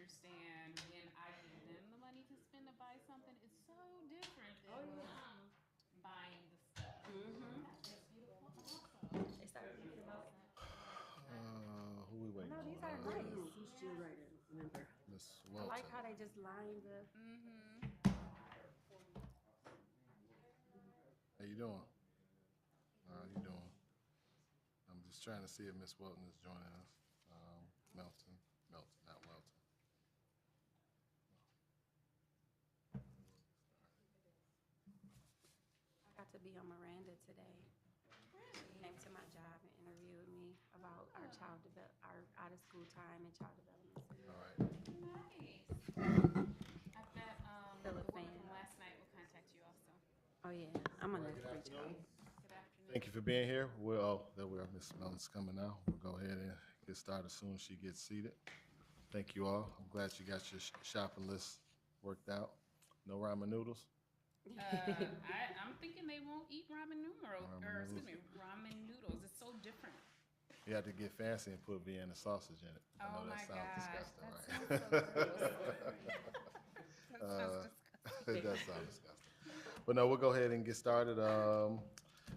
understand when I give them the money to spend to buy something, it's so different than when I'm buying the stuff. That's beautiful. Awesome. They start thinking about. Who we waiting No, on? these are nice. Who's still writing? Remember? Miss I Welton. like how they just line the. How you doing? How you doing? I'm just trying to see if Miss Welton is joining us. Melton, not Welton. I got to be on Miranda today. She came to my job and interviewed me about our our out of school time and child development. All right. Nice. I bet Philip the woman Fan. from last night will contact you also. Oh yeah, I'm gonna reach out. Good afternoon. Thank you for being here. There we are. Miss Melton's coming now. We'll go ahead and get started as soon as she gets seated. Thank you all. I'm glad you got your shopping list worked out. No ramen noodles? I'm thinking they won't eat ramen noodles, Ramen noodles. ramen noodles. It's so different. You have to get fancy and put Vienna sausage in it. I know Oh that my sounds gosh, disgusting, that right? sounds so gross. That sounds disgusting. It does sound disgusting. But no, we'll go ahead and get started.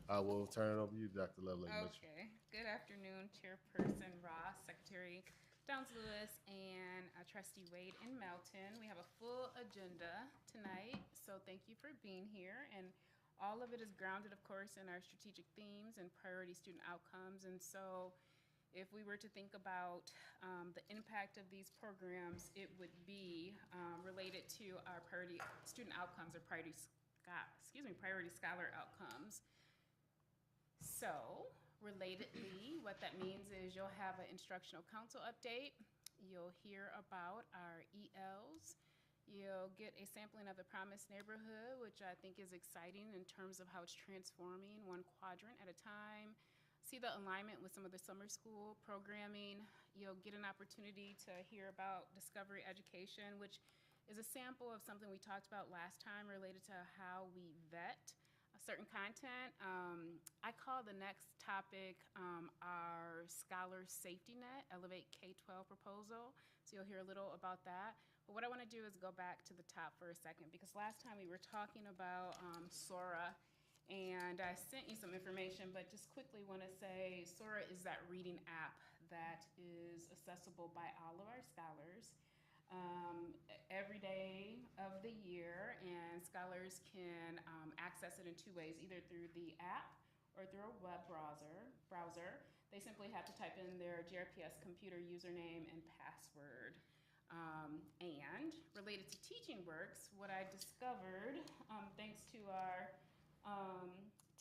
I will turn it over to you, Dr. Lovely Mitchell. Okay. Good afternoon, Chairperson Ross, Secretary Downs Lewis, and Trustee Wade and Melton. We have a full agenda tonight, so thank you for being here. And all of it is grounded, of course, in our strategic themes and priority student outcomes. And so if we were to think about the impact of these programs, it would be related to our priority student outcomes or priority scholar outcomes. So, relatedly, what that means is you'll have an instructional council update. You'll hear about our ELs. You'll get a sampling of the Promised Neighborhood, which I think is exciting in terms of how it's transforming one quadrant at a time. See the alignment with some of the summer school programming. You'll get an opportunity to hear about Discovery Education, which is a sample of something we talked about last time related to how we vet certain content. I call the next topic our Scholar Safety Net, Elevate K-12 proposal. So you'll hear a little about that. But what I want to do is go back to the top for a second, because last time we were talking about Sora, and I sent you some information, but just quickly want to say Sora is that reading app that is accessible by all of our scholars every day of the year, and scholars can access it in two ways, either through the app or through a web browser. They simply have to type in their JRPS computer username and password. And related to TeachingWorks, what I discovered, thanks to our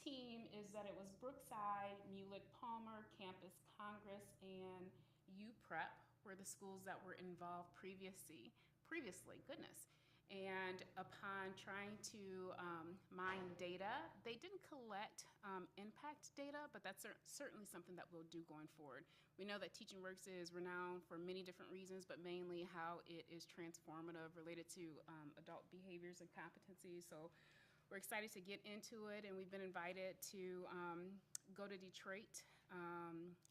team, is that it was Brookside, Mulick Palmer, Campus Congress, and UPrep were the schools that were involved previously, goodness. And upon trying to mine data, they didn't collect impact data, but that's certainly something that we'll do going forward. We know that TeachingWorks is renowned for many different reasons, but mainly how it is transformative related to adult behaviors and competencies. So we're excited to get into it, and we've been invited to go to Detroit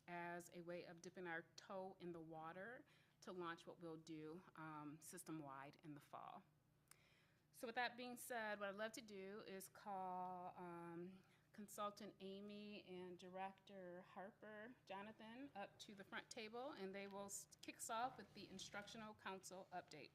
as a way of dipping our toe in the water to launch what we'll do system-wide in the fall. So with that being said, what I'd love to do is call Consultant Amy and Director Jonathan, up to the front table, and they will kick us off with the Instructional Council update.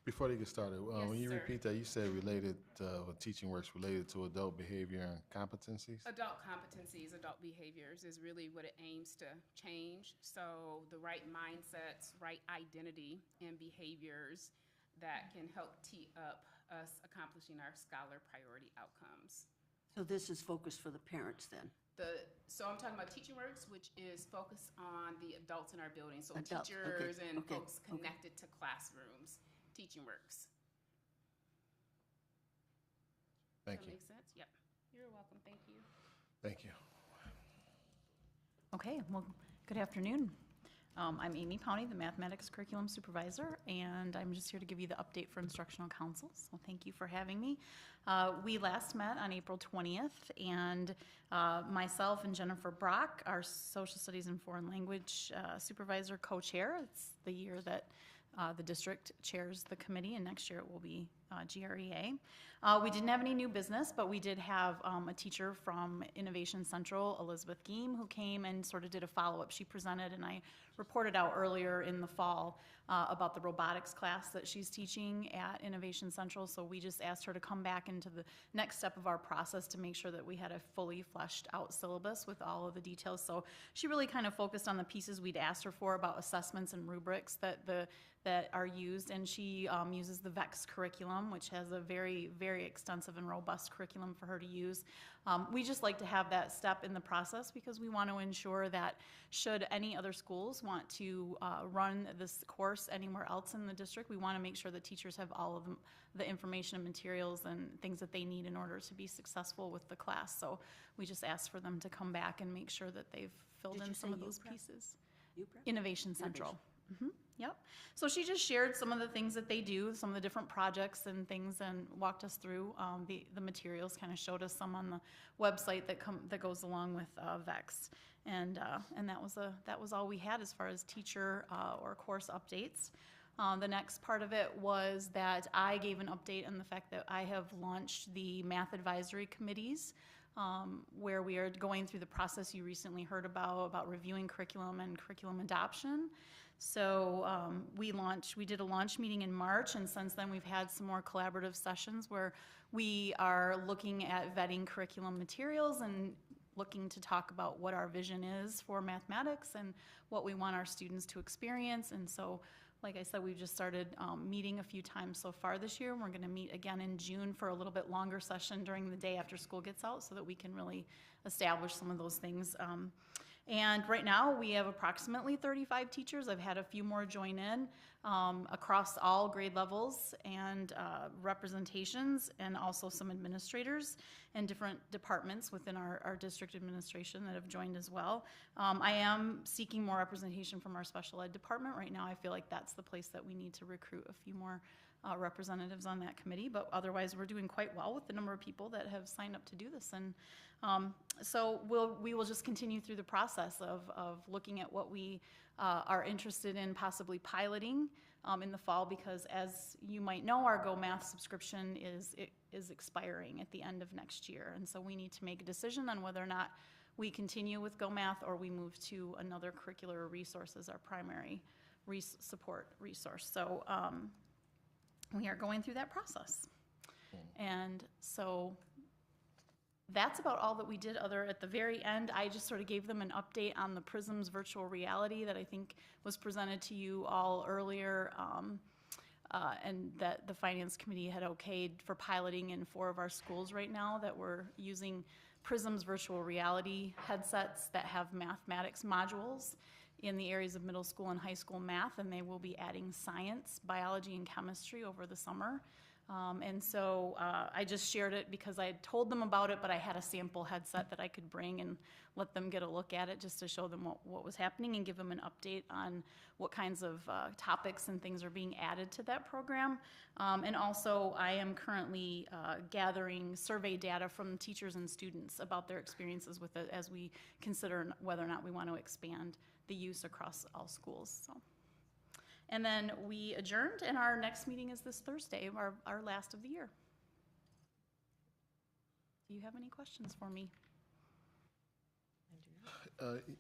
Before they get started, Yes, when you sir. repeat that, you said related, TeachingWorks related to adult behavior and competencies? Adult competencies, adult behaviors is really what it aims to change. So the right mindsets, right identity, and behaviors that can help tee up us accomplishing our scholar priority outcomes. So this is focused for the parents then? So I'm talking about TeachingWorks, which is focused on the adults in our building. So Adults, teachers okay, and okay, folks connected to classrooms. TeachingWorks. Thank Does that you. make sense? Yep. You're welcome. Thank you. Thank you. Okay, well, good afternoon. I'm Amy Powney, the Mathematics Curriculum Supervisor, and I'm just here to give you the update for Instructional Council, so thank you for having me. We last met on April 20th, and myself and Jennifer Brock, our Social Studies and Foreign Language Supervisor co-chair. It's the year that the district chairs the committee, and next year it will be GREA. We didn't have any new business, but we did have a teacher from Innovation Central, Elizabeth Geem, who came and sort of did a follow-up. She presented, and I reported out earlier in the fall about the robotics class that she's teaching at Innovation Central. So we just asked her to come back into the next step of our process to make sure that we had a fully fleshed out syllabus with all of the details. So she really kind of focused on the pieces we'd asked her for about assessments and rubrics that are used, and she uses the VEX curriculum, which has a very, very extensive and robust curriculum for her to use. We just like to have that step in the process because we want to ensure that should any other schools want to run this course anywhere else in the district, we want to make sure that teachers have all of the information and materials and things that they need in order to be successful with the class. So we just asked for them to come back and make sure that they've filled Did in you some say of those UPrep? pieces. UPrep? Innovation Central. Yep. So she just shared some of the things that they do, some of the different projects and things, and walked us through the materials. Kind of showed us some on the website that goes along with VEX, and that was all we had as far as teacher or course updates. The next part of it was that I gave an update on the fact that I have launched the math advisory committees. Where we are going through the process you recently heard about reviewing curriculum and curriculum adoption. So we did a launch meeting in March, and since then we've had some more collaborative sessions where we are looking at vetting curriculum materials and looking to talk about what our vision is for mathematics and what we want our students to experience. And so, like I said, we've just started meeting a few times so far this year. We're going to meet again in June for a little bit longer session during the day after school gets out so that we can really establish some of those things. And right now, we have approximately 35 teachers. I've had a few more join in across all grade levels and representations, and also some administrators and different departments within our district administration that have joined as well. I am seeking more representation from our special ed department. Right now, I feel like that's the place that we need to recruit a few more representatives on that committee, but otherwise we're doing quite well with the number of people that have signed up to do this. And so we will just continue through the process of looking at what we are interested in possibly piloting in the fall, because as you might know, our Go Math subscription is expiring at the end of next year. And so we need to make a decision on whether or not we continue with Go Math or we move to another curricular resource as our primary support resource. So we are going through that process. And so that's about all that we did. At the very end, I just sort of gave them an update on the Prisms virtual reality that I think was presented to you all earlier, and that the Finance Committee had okayed for piloting in 4 of our schools right now, that we're using Prisms virtual reality headsets that have mathematics modules in the areas of middle school and high school math, and they will be adding science, biology, and chemistry over the summer. And so I just shared it because I had told them about it, but I had a sample headset that I could bring and let them get a look at it just to show them what was happening and give them an update on what kinds of topics and things are being added to that program. And also, I am currently gathering survey data from teachers and students about their experiences with it as we consider whether or not we want to expand the use across all schools. So. And then we adjourned, and our next meeting is this Thursday, our last of the year. Do you have any questions for me?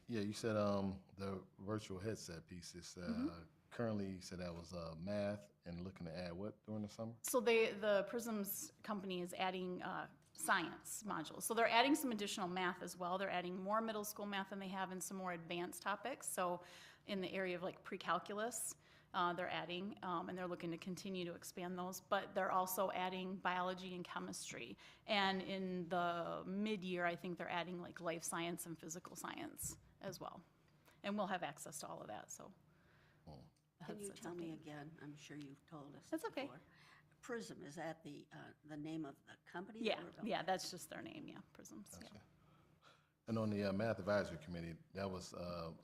Yeah, you said the virtual headset pieces. Currently, you said that was math and looking to add what during the summer? So the Prisms company is adding science modules. So they're adding some additional math as well. They're adding more middle school math than they have and some more advanced topics. So in the area of like pre-calculus, they're adding, and they're looking to continue to expand those, but they're also adding biology and chemistry. And in the mid-year, I think they're adding like life science and physical science as well. And we'll have access to all of that, so. Can you tell me again? I'm sure you've told us That's okay. before. Prism, is that the name of the company? Yeah, or- yeah, that's just their name, yeah, Prisms, yeah. Gotcha. And on the math advisory committee, that was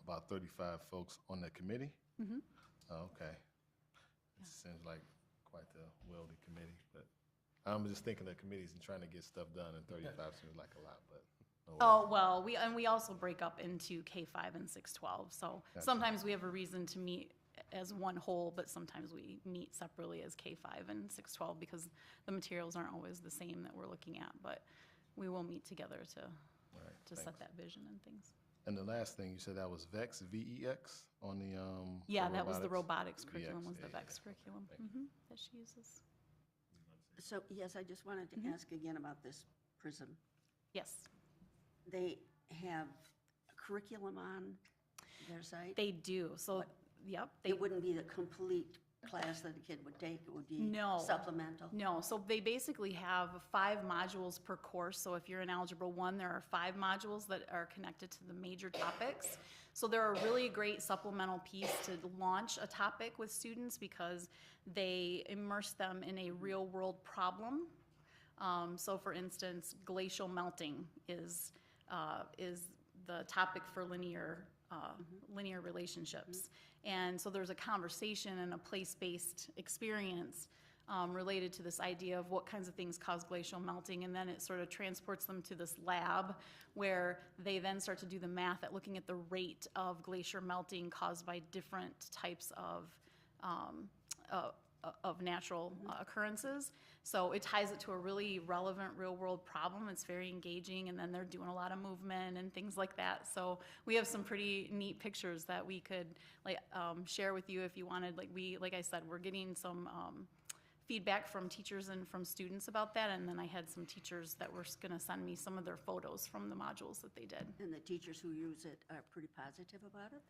about 35 folks on the committee? Mhm. Oh, okay. It seems like quite the wealthy committee, but I'm just thinking of committees and trying to get stuff done, and 35 seems like a lot, but. No worries. Oh, well, we also break up into K-5 and 6-12, so Gotcha. sometimes we have a reason to meet as one whole, but sometimes we meet separately as K-5 and 612 because the materials aren't always the same that we're looking at, but we will meet together to Right, set thanks. that vision and things. And the last thing, you said that was VEX, VEX, on the, Yeah, that was the robotics VX, curriculum, was the yeah, VEX curriculum Thank that she uses. So, yes, I just wanted to ask again about this PRISM. Yes, They have a curriculum on their site? they do. So, yep. They It wouldn't be the complete class that a kid would take, it would be No. supplemental? No, so they basically have 5 modules per course. So if you're in Algebra 1, there are 5 modules that are connected to the major topics. So they're a really great supplemental piece to launch a topic with students because they immerse them in a real-world problem. So for instance, glacial melting is the topic for linear relationships. And so there's a conversation and a place-based experience related to this idea of what kinds of things cause glacial melting, and then it sort of transports them to this lab where they then start to do the math at looking at the rate of glacier melting caused by different types of natural occurrences. So it ties it to a really relevant real-world problem. It's very engaging, and then they're doing a lot of movement and things like that. So we have some pretty neat pictures that we could share with you if you wanted. Like I said, we're getting some feedback from teachers and from students about that, and then I had some teachers that were going to send me some of their photos from the modules that they did. And the teachers who use it are pretty positive about it?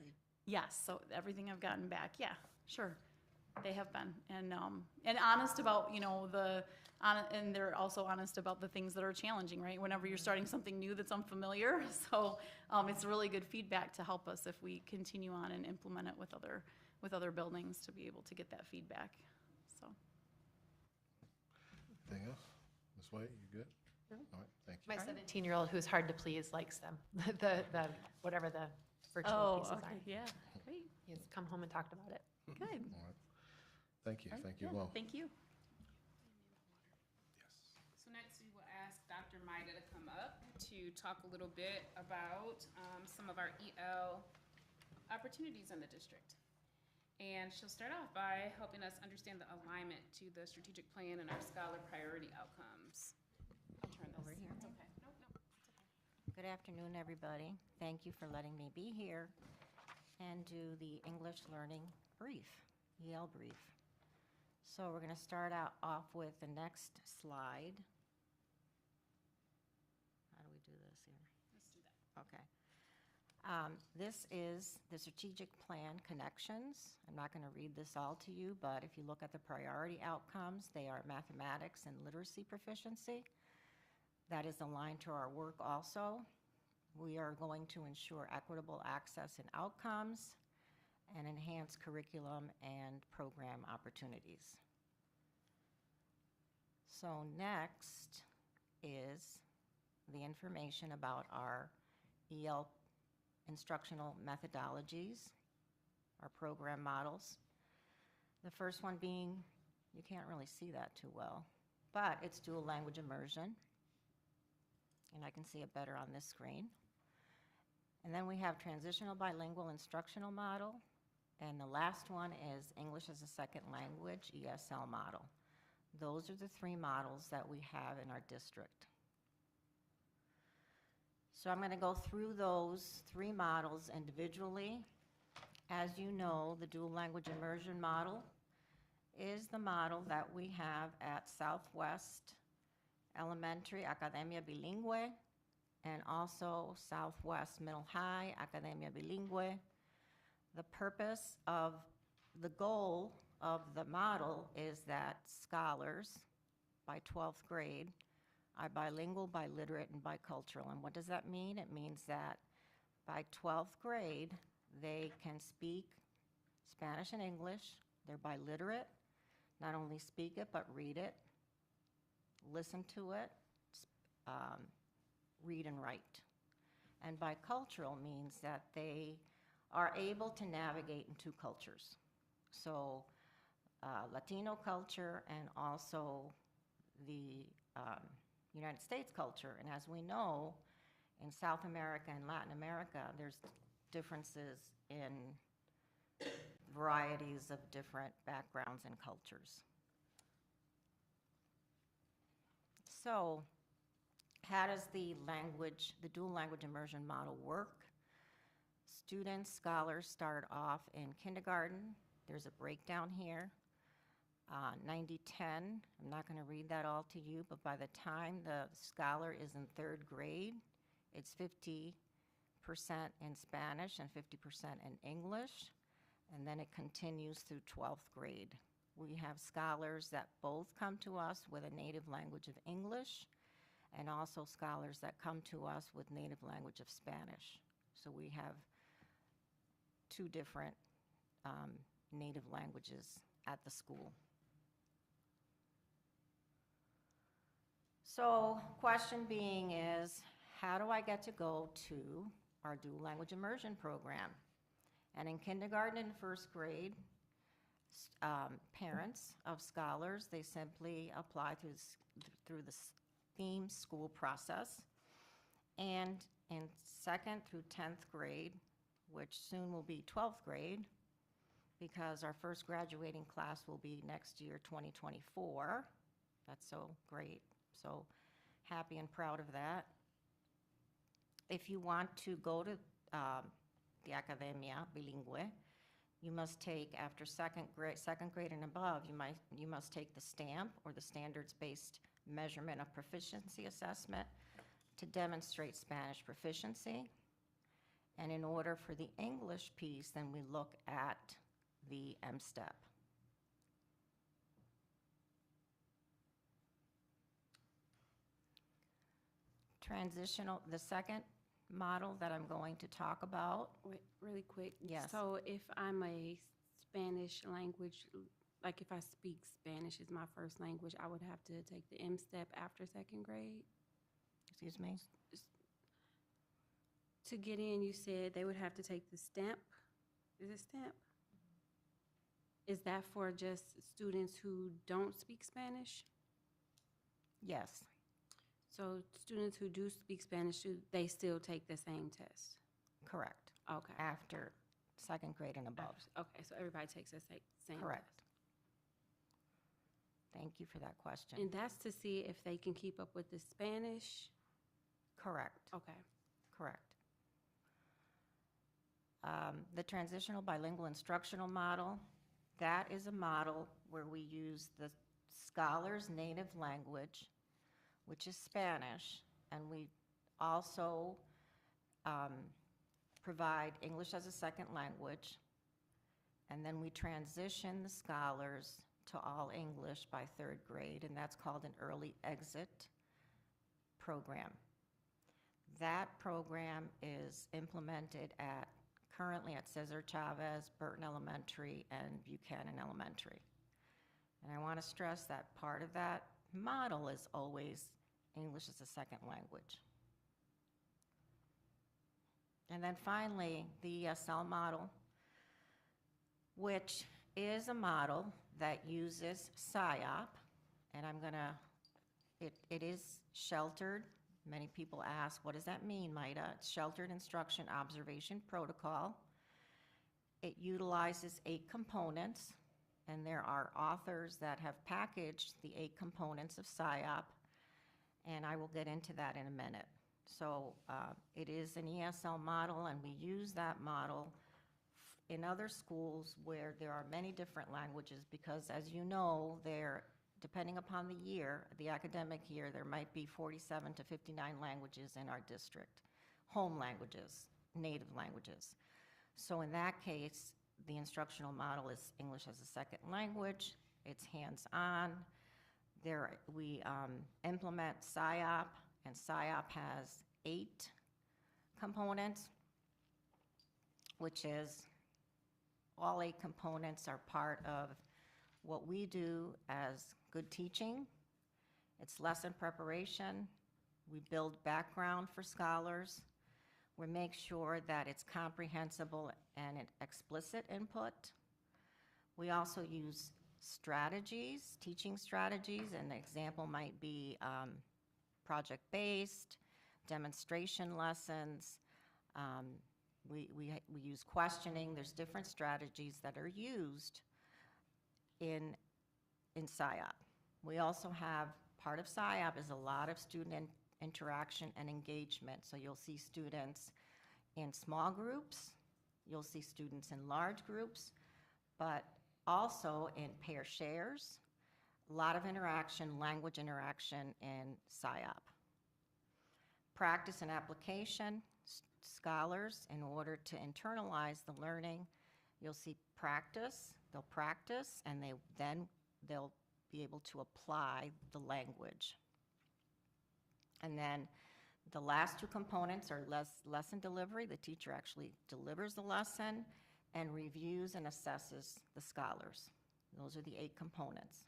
Yes, so everything I've gotten back, yeah, sure, they have been, and honest about, and they're also honest about the things that are challenging, right? Whenever you're starting something new that's unfamiliar, so it's really good feedback to help us if we continue on and implement it with other buildings to be able to get that feedback. So Anything else? Ms. Wade, you good? All right, thank you. My 17-year-old, who's hard to please, likes them. the whatever the virtual pieces are. yeah, great, He's come home and talked about it. good. All right. Thank you, All right, thank you. yeah, Well, Thank you. So next, we will ask Dr. Maida to come up to talk a little bit about some of our EL opportunities in the district. And she'll start off by helping us understand the alignment to the strategic plan and our scholar priority outcomes. I'll turn this. Over here. It's okay. Nope, nope, it's okay. Good afternoon, everybody. Thank you for letting me be here and do the English learning brief, EL brief. So we're going to start out off with the next slide. How do we do this here? Let's do that. Okay. This is the strategic plan connections. I'm not going to read this all to you, but if you look at the priority outcomes, they are mathematics and literacy proficiency. That is aligned to our work also. We are going to ensure equitable access and outcomes and enhance curriculum and program opportunities. So next is the information about our EL instructional methodologies, our program models. The first one being, you can't really see that too well, but it's dual language immersion. And I can see it better on this screen. And then we have transitional bilingual instructional model. And the last one is English as a second language, ESL model. Those are the 3 models that we have in our district. So I'm going to go through those 3 models individually. As you know, the dual language immersion model is the model that we have at Southwest Elementary Academia Bilingüe and also Southwest Middle High Academia Bilingüe. The purpose of the goal of the model is that scholars by 12th grade are bilingual, biliterate, and bicultural. And what does that mean? It means that by 12th grade, they can speak Spanish and English. They're biliterate, not only speak it, but read it, listen to it, read and write. And bicultural means that they are able to navigate in 2 cultures. So Latino culture and also the United States culture. And as we know, in South America and Latin America, there's differences in varieties of different backgrounds and cultures. So, how does the dual language immersion model work? Students, scholars start off in kindergarten. There's a breakdown here. 90-10, I'm not going to read that all to you, but by the time the scholar is in 3rd grade, it's 50% in Spanish and 50% in English, and then it continues through 12th grade. We have scholars that both come to us with a native language of English, and also scholars that come to us with native language of Spanish. So we have 2 different native languages at the school. So, question being is, how do I get to go to our dual language immersion program? And in kindergarten and 1st grade, parents of scholars, they simply apply through the theme school process. And in 2nd through 10th grade, which soon will be 12th grade, because our first graduating class will be next year, 2024. That's so great. So happy and proud of that. If you want to go to the Academia Bilingüe, you must take, after second grade and above, you must take the STAMP, or the Standards-Based Measurement of Proficiency Assessment, to demonstrate Spanish proficiency. And in order for the English piece, then we look at the M-STEP. The second model that I'm going to talk about. Wait, really quick. Yes. So if I'm a Spanish language, like if I speak Spanish as my first language, I would have to take the M-STEP after 2nd grade? Excuse me? To get in, you said they would have to take the STAMP. Is it STAMP? Is that for just students who don't speak Spanish? Yes. So students who do speak Spanish, they still take the same test? Correct. Okay. After 2nd grade and above. Okay, so everybody takes the same Correct. test. Thank you for that question. And that's to see if they can keep up with the Spanish? Correct. Okay. Correct. The transitional bilingual instructional model, that is a model where we use the scholar's native language, which is Spanish, and we also provide English as a second language, and then we transition the scholars to all English by 3rd grade, and that's called an early exit program. That program is implemented currently at Cesar Chavez, Burton Elementary, and Buchanan Elementary. And I want to stress that part of that model is always English as a second language. And then finally, the ESL model, which is a model that uses SIOP, and it is sheltered. Many people ask, what does that mean, Maida? It's Sheltered Instruction Observation Protocol. It utilizes 8 components, and there are authors that have packaged the 8 components of SIOP, and I will get into that in a minute. So it is an ESL model, and we use that model in other schools where there are many different languages, because as you know, depending upon the year, the academic year, there might be 47 to 59 languages in our district, home languages, native languages. So in that case, the instructional model is English as a second language. It's hands-on. We implement SIOP, and SIOP has 8 components, which is all 8 components are part of what we do as good teaching. It's lesson preparation. We build background for scholars. We make sure that it's comprehensible and explicit input. We also use strategies, teaching strategies. An example might be project-based, demonstration lessons, we use questioning. There's different strategies that are used in SIOP. We also have, part of SIOP is a lot of student interaction and engagement. So you'll see students in small groups, you'll see students in large groups, but also in pair shares, a lot of interaction, language interaction in SIOP. Practice and application, scholars, in order to internalize the learning, you'll see practice, they'll practice, and they'll be able to apply the language. And then the last two components are lesson delivery. The teacher actually delivers the lesson and reviews and assesses the scholars. Those are the 8 components.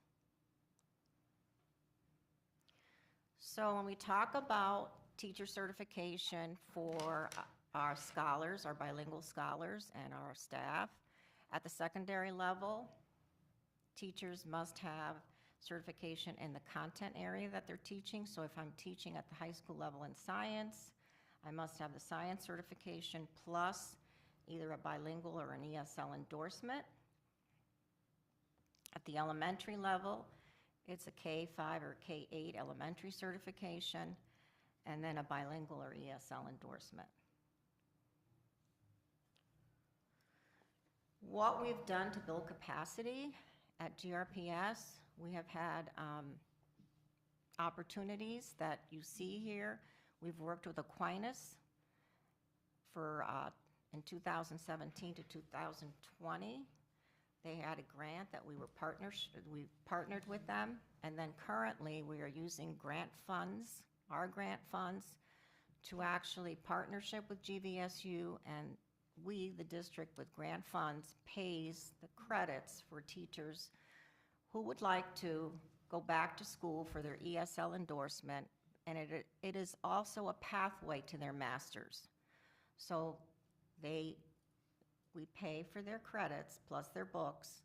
So when we talk about teacher certification for our scholars, our bilingual scholars, and our staff, at the secondary level, teachers must have certification in the content area that they're teaching. So if I'm teaching at the high school level in science, I must have the science certification plus either a bilingual or an ESL endorsement. At the elementary level, it's a K-5 or K-8 elementary certification, and then a bilingual or ESL endorsement. What we've done to build capacity at GRPS, we have had opportunities that you see here. We've worked with Aquinas for in 2017 to 2020. They had a grant that we partnered with them, and then currently we are using grant funds, our grant funds, to actually partnership with GVSU, and we, the district with grant funds, pays the credits for teachers who would like to go back to school for their ESL endorsement, and it is also a pathway to their master's. So we pay for their credits, plus their books,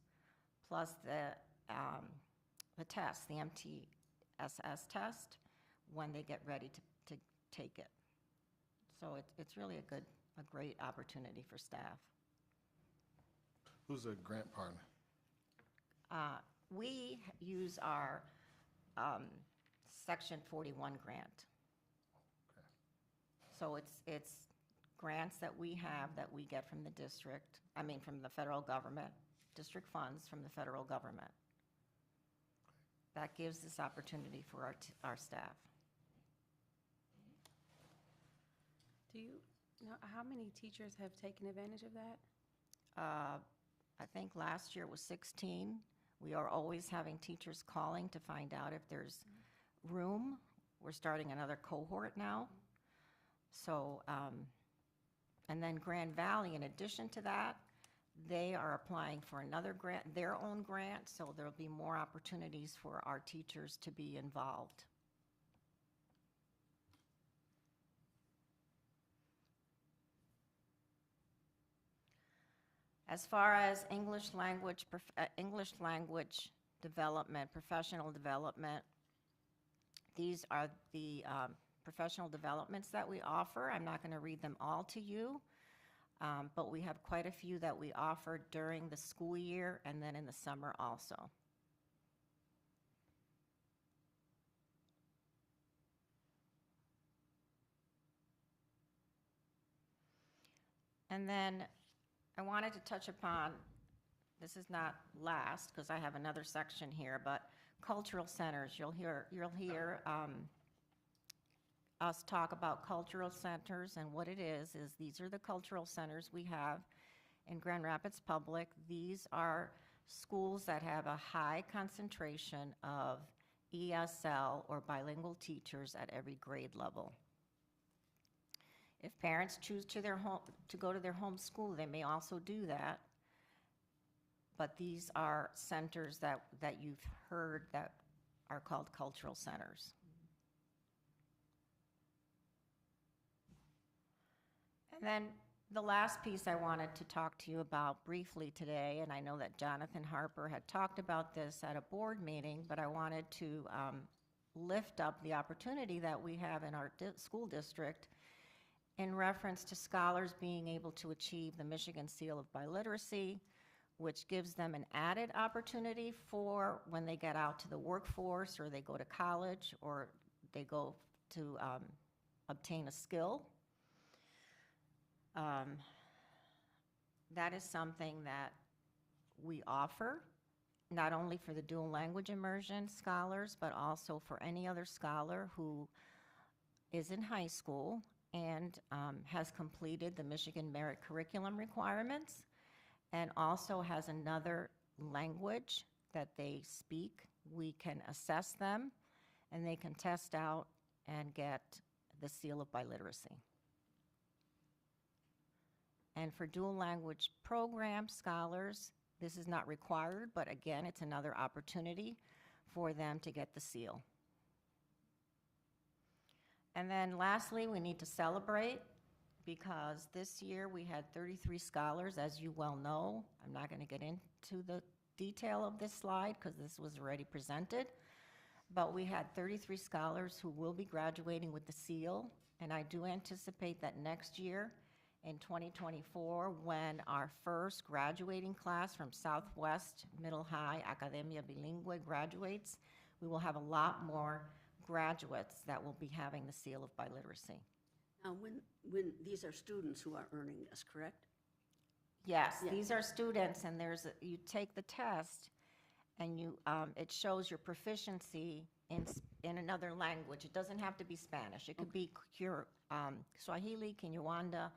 plus the test, the MTSS test, when they get ready to take it. So it's really a great opportunity for staff. Who's a grant partner? We use our Section 41 grant. Okay. So it's grants that we have that we get from the district, from the federal government, district funds from the federal government. That gives this opportunity for our staff. Do you know how many teachers have taken advantage of that? I think last year was 16. We are always having teachers calling to find out if there's room. We're starting another cohort now. So, and then Grand Valley, in addition to that, they are applying for another grant, their own grant, so there'll be more opportunities for our teachers to be involved. As far as English language development, professional development, these are the professional developments that we offer. I'm not going to read them all to you, but we have quite a few that we offer during the school year and then in the summer also. And then I wanted to touch upon, this is not last because I have another section here, but cultural centers. You'll hear us talk about cultural centers, and what it is these are the cultural centers we have in Grand Rapids Public. These are schools that have a high concentration of ESL or bilingual teachers at every grade level. If parents choose to go to their home school, they may also do that. But these are centers that you've heard that are called cultural centers. And then the last piece I wanted to talk to you about briefly today, and I know that Jonathan Harper had talked about this at a board meeting, but I wanted to lift up the opportunity that we have in our school district in reference to scholars being able to achieve the Michigan Seal of Biliteracy, which gives them an added opportunity for when they get out to the workforce, or they go to college, or they go to obtain a skill. That is something that we offer, not only for the dual language immersion scholars, but also for any other scholar who is in high school and has completed the Michigan Merit Curriculum requirements, and also has another language that they speak. We can assess them, and they can test out and get the Seal of Biliteracy. And for dual language program scholars, this is not required, but again, it's another opportunity for them to get the seal. And then lastly, we need to celebrate, because this year we had 33 scholars, as you well know. I'm not going to get into the detail of this slide because this was already presented, but we had 33 scholars who will be graduating with the seal, and I do anticipate that next year, in 2024, when our first graduating class from Southwest Middle High Academia Bilingüe graduates, we will have a lot more graduates that will be having the Seal of Biliteracy. Now, when these are students who are earning this, correct? Yes, Yeah. these are students, and you take the test, and it shows your proficiency in another language. It doesn't have to be Spanish. It could be Swahili, Kinyarwanda.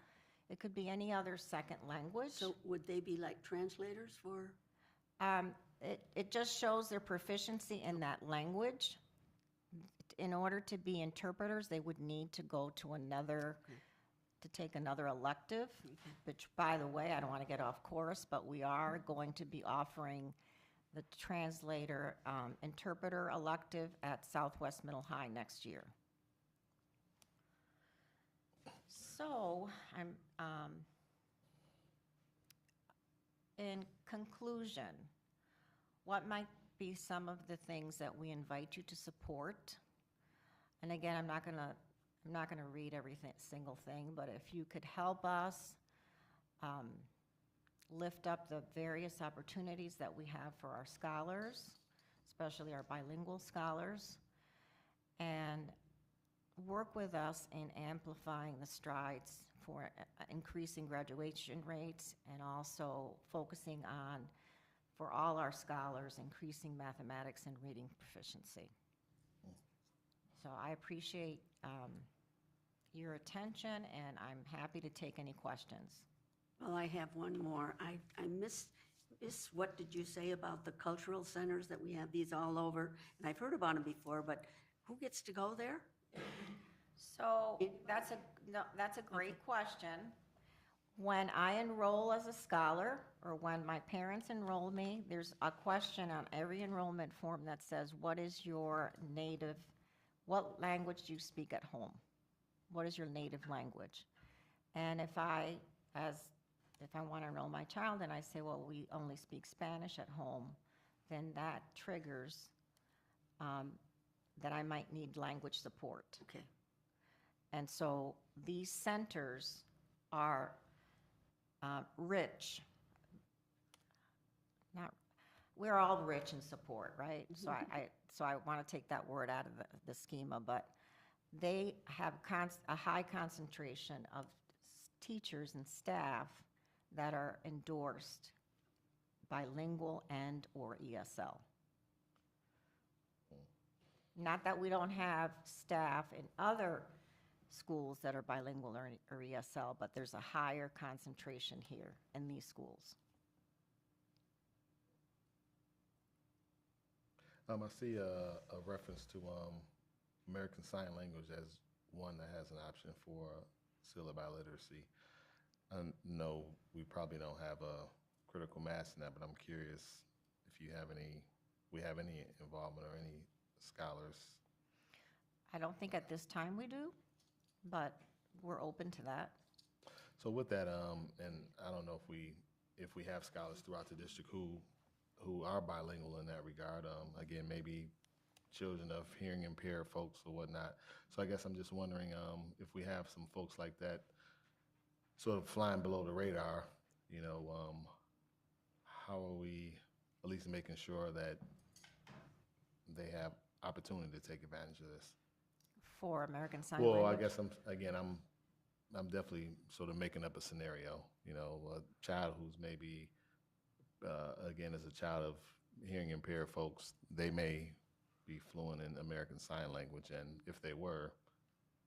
It could be any other second language. So would they be like translators for? It just shows their proficiency in that language. In order to be interpreters, they would need to go to to take another elective, which, by the way, I don't want to get off course, but we are going to be offering the translator interpreter elective at Southwest Middle High next year. So, in conclusion, what might be some of the things that we invite you to support? And again, I'm not gonna read every single thing, but if you could help us lift up the various opportunities that we have for our scholars, especially our bilingual scholars, and work with us in amplifying the strides for increasing graduation rates, and also focusing on, for all our scholars, increasing mathematics and reading proficiency. So I appreciate your attention, and I'm happy to take any questions. Well, I have one more. I miss what did you say about the cultural centers, that we have these all over? And I've heard about them before, but who gets to go there? So that's a great question. When I enroll as a scholar, or when my parents enroll me, there's a question on every enrollment form that says, what language do you speak at home? What is your native language? And if I want to enroll my child and I say, well, we only speak Spanish at home, then that triggers that I might need language support. Okay. And so these centers are rich. We're all rich in support, right? So I want to take that word out of the schema, but they have a high concentration of teachers and staff that are endorsed bilingual and or ESL. Not that we don't have staff in other schools that are bilingual or ESL, but there's a higher concentration here in these schools. I see a reference to American Sign Language as one that has an option for Seal of Biliteracy. I know we probably don't have a critical mass in that, but I'm curious if we have any involvement or any scholars. I don't think at this time we do, but we're open to that. So with that, and I don't know if we have scholars throughout the district who are bilingual in that regard. Again, maybe children of hearing impaired folks or whatnot. So I guess I'm just wondering if we have some folks like that sort of flying below the radar, you know, how are we at least making sure that they have opportunity to take advantage of this? For American Sign Well, I Language? guess I'm definitely sort of making up a scenario, you know, a child who's maybe, again, as a child of hearing impaired folks, they may be fluent in American Sign Language, and if they were,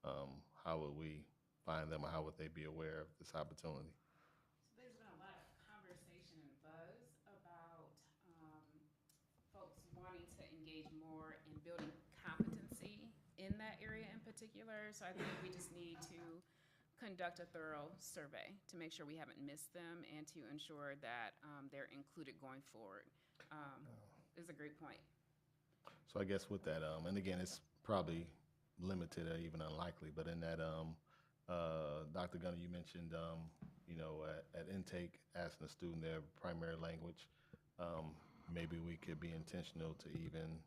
how would we find them, or how would they be aware of this opportunity? So there's been a lot of conversation and buzz about folks wanting to engage more in building competency in that area in particular. So I think we just need to conduct a thorough survey to make sure we haven't missed them and to ensure that they're included going forward. Is a great point. So I guess with that, and again, it's probably limited or even unlikely, but in that, Dr. Gunner, you mentioned, you know, at intake, asking a student their primary language. Maybe we could be intentional to even,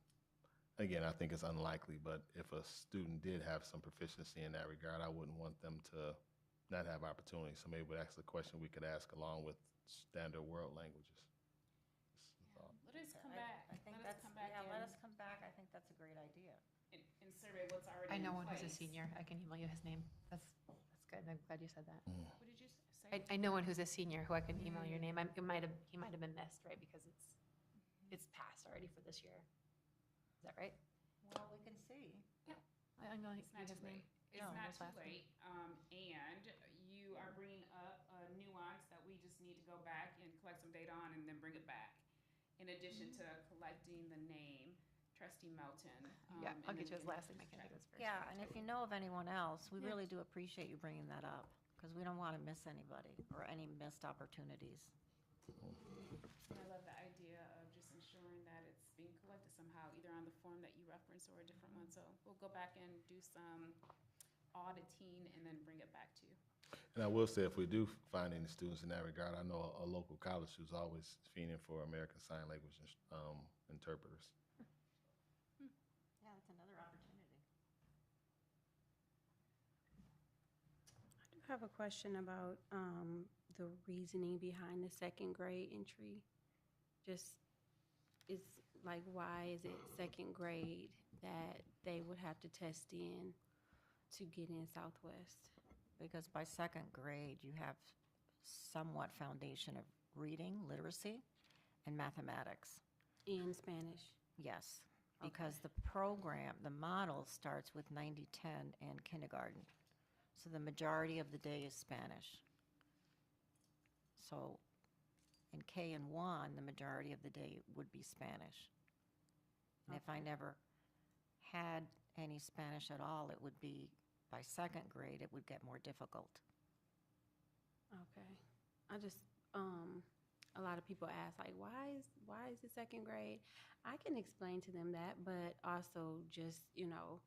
again, I think it's unlikely, but if a student did have some proficiency in that regard, I wouldn't want them to not have opportunity. So maybe that's the question we could ask along with standard world languages. Let us come back. I think Let us that's, come back yeah, let and- us come back. I think that's a great idea. and survey what's already I know in one who's a place. senior. I can email you his name. That's good. I'm glad you said that. What did you say? I know one who's a senior who I can email your name. He might have been missed, right? Because it's passed already for this year. Is that right? Well, we can see. I know It's not his too name. late. It's No, not it was too last week. late. And you are bringing up a nuance that we just need to go back and collect some data on and then bring it back. In addition to collecting the name, Trustee Melton. Yeah, and I'll then get you his we can last name. I can't think of his first. Yeah, name. and if you know of anyone else, we Yeah. really do appreciate you bringing that up, because we don't want to miss anybody or any missed opportunities. And I love the idea of just ensuring that it's being collected somehow, either on the form that you referenced or a different one. So we'll go back and do some auditing and then bring it back to you. And I will say, if we do find any students in that regard, I know a local college who's always fiending for American Sign Language interpreters. Yeah, that's another opportunity. I do have a question about the reasoning behind the second grade entry. Just, it's like, why is it second grade that they would have to test in to get in Southwest? Because by second grade, you have somewhat foundation of reading, literacy, and mathematics. In Spanish? Yes, because the program, the model starts with 90-10 and kindergarten. So the majority of the day is Spanish. So in K and 1, the majority of the day would be Spanish. And if I never had any Spanish at all, it would be, by second grade, it would get more difficult. Okay. I just, a lot of people ask, like, why is it second grade? I can explain to them that, but also just, you know,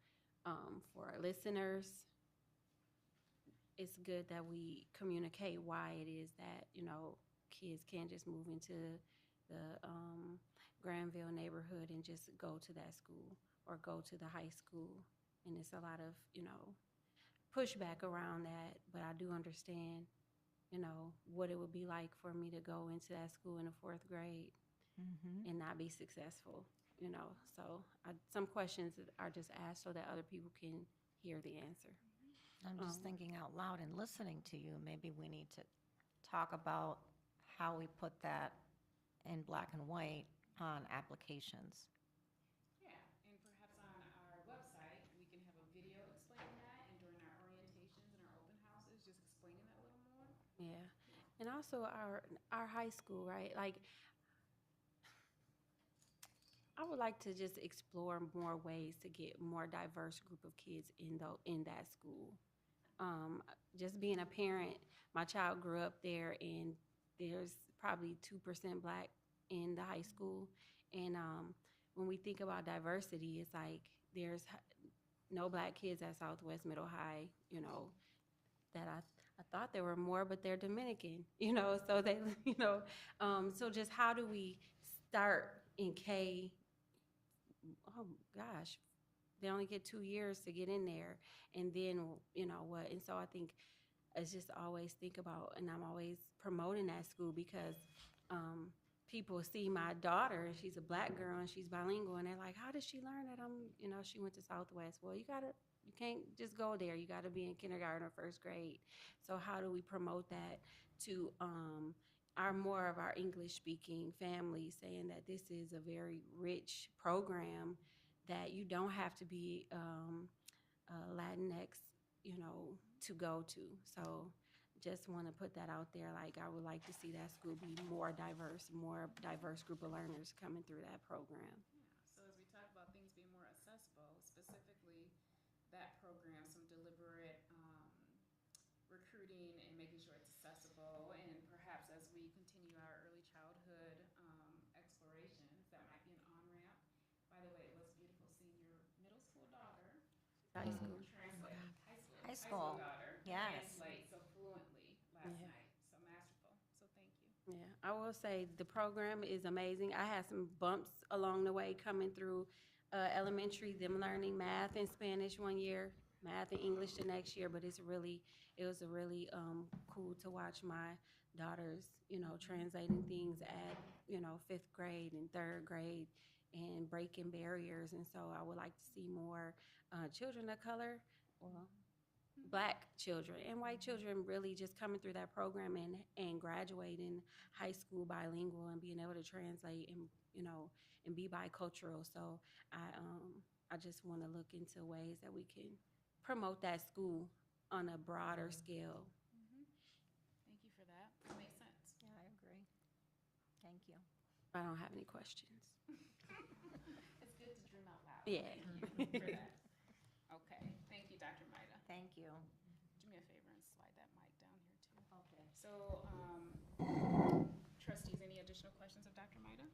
for our listeners, it's good that we communicate why it is that, you know, kids can't just move into the Granville neighborhood and just go to that school or go to the high school. And it's a lot of, you know, pushback around that, but I do understand, you know, what it would be like for me to go into that school in the 4th grade and not be successful, you know. So some questions are just asked so that other people can hear the answer. I'm just thinking out loud and listening to you, maybe we need to talk about how we put that in black and white on applications. Yeah, and perhaps on our website, we can have a video explaining that, and during our orientations and our open houses, just explaining that a little more. Yeah, and also our high school, right? Like, I would like to just explore more ways to get more diverse group of kids in that school. Just being a parent, my child grew up there, and there's probably 2% Black in the high school. And when we think about diversity, it's like there's no Black kids at Southwest Middle High, you know, that I thought there were more, but they're Dominican, you know, so they, you know, so just how do we start in K oh gosh, they only get 2 years to get in there, and then you know what? And so I think it's just always think about, and I'm always promoting that school because people see my daughter, and she's a black girl, and she's bilingual, and they're like, "How did she learn that?" She went to Southwest. Well, you can't just go there. You got to be in kindergarten or first grade. So how do we promote that to more of our English-speaking families, saying that this is a very rich program, that you don't have to be Latinx, to go to. So just want to put that out there. Like, I would like to see that school be more diverse group of learners coming through that program. So as we talk about things being more accessible, specifically that program, some deliberate recruiting and making sure it's accessible, and perhaps as we continue our early childhood explorations, that might be an on-ramp. By the way, it was beautiful seeing your middle school daughter High school. translate, High school. daughter Yes. translate so fluently last night. So masterful. So thank you. Yeah, I will say the program is amazing. I had some bumps along the way coming through elementary, them learning math and Spanish one year, math and English the next year, but it was really cool to watch my daughters, translating things at, 5th grade and 3rd grade and breaking barriers. And so I would like to see more children of color, well, Black children and white children really just coming through that program and graduating high school bilingual and being able to translate and and be bicultural. So I just want to look into ways that we can promote that school on a broader scale. Thank you for that. That makes sense. Yeah, I agree. Thank you. I don't have any questions. It's good to dream out loud. Yeah. Thank you for that. Okay. Thank you, Dr. Maida. Thank you. Do me a favor and slide that mic down here too. Okay. So, trustees, any additional questions of Dr. Maida?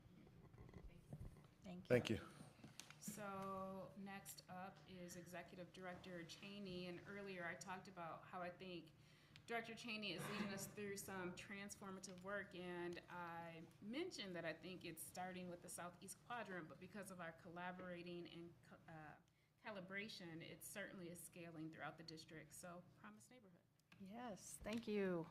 Thank you. Thank you. So next up is Executive Director Cheney, and earlier I talked about how I think Director Cheney is leading us through some transformative work, and I mentioned that I think it's starting with the Southeast Quadrant, but because of our collaborating and calibration, it certainly is scaling throughout the district. So, Promise Neighborhood. Yes, thank you.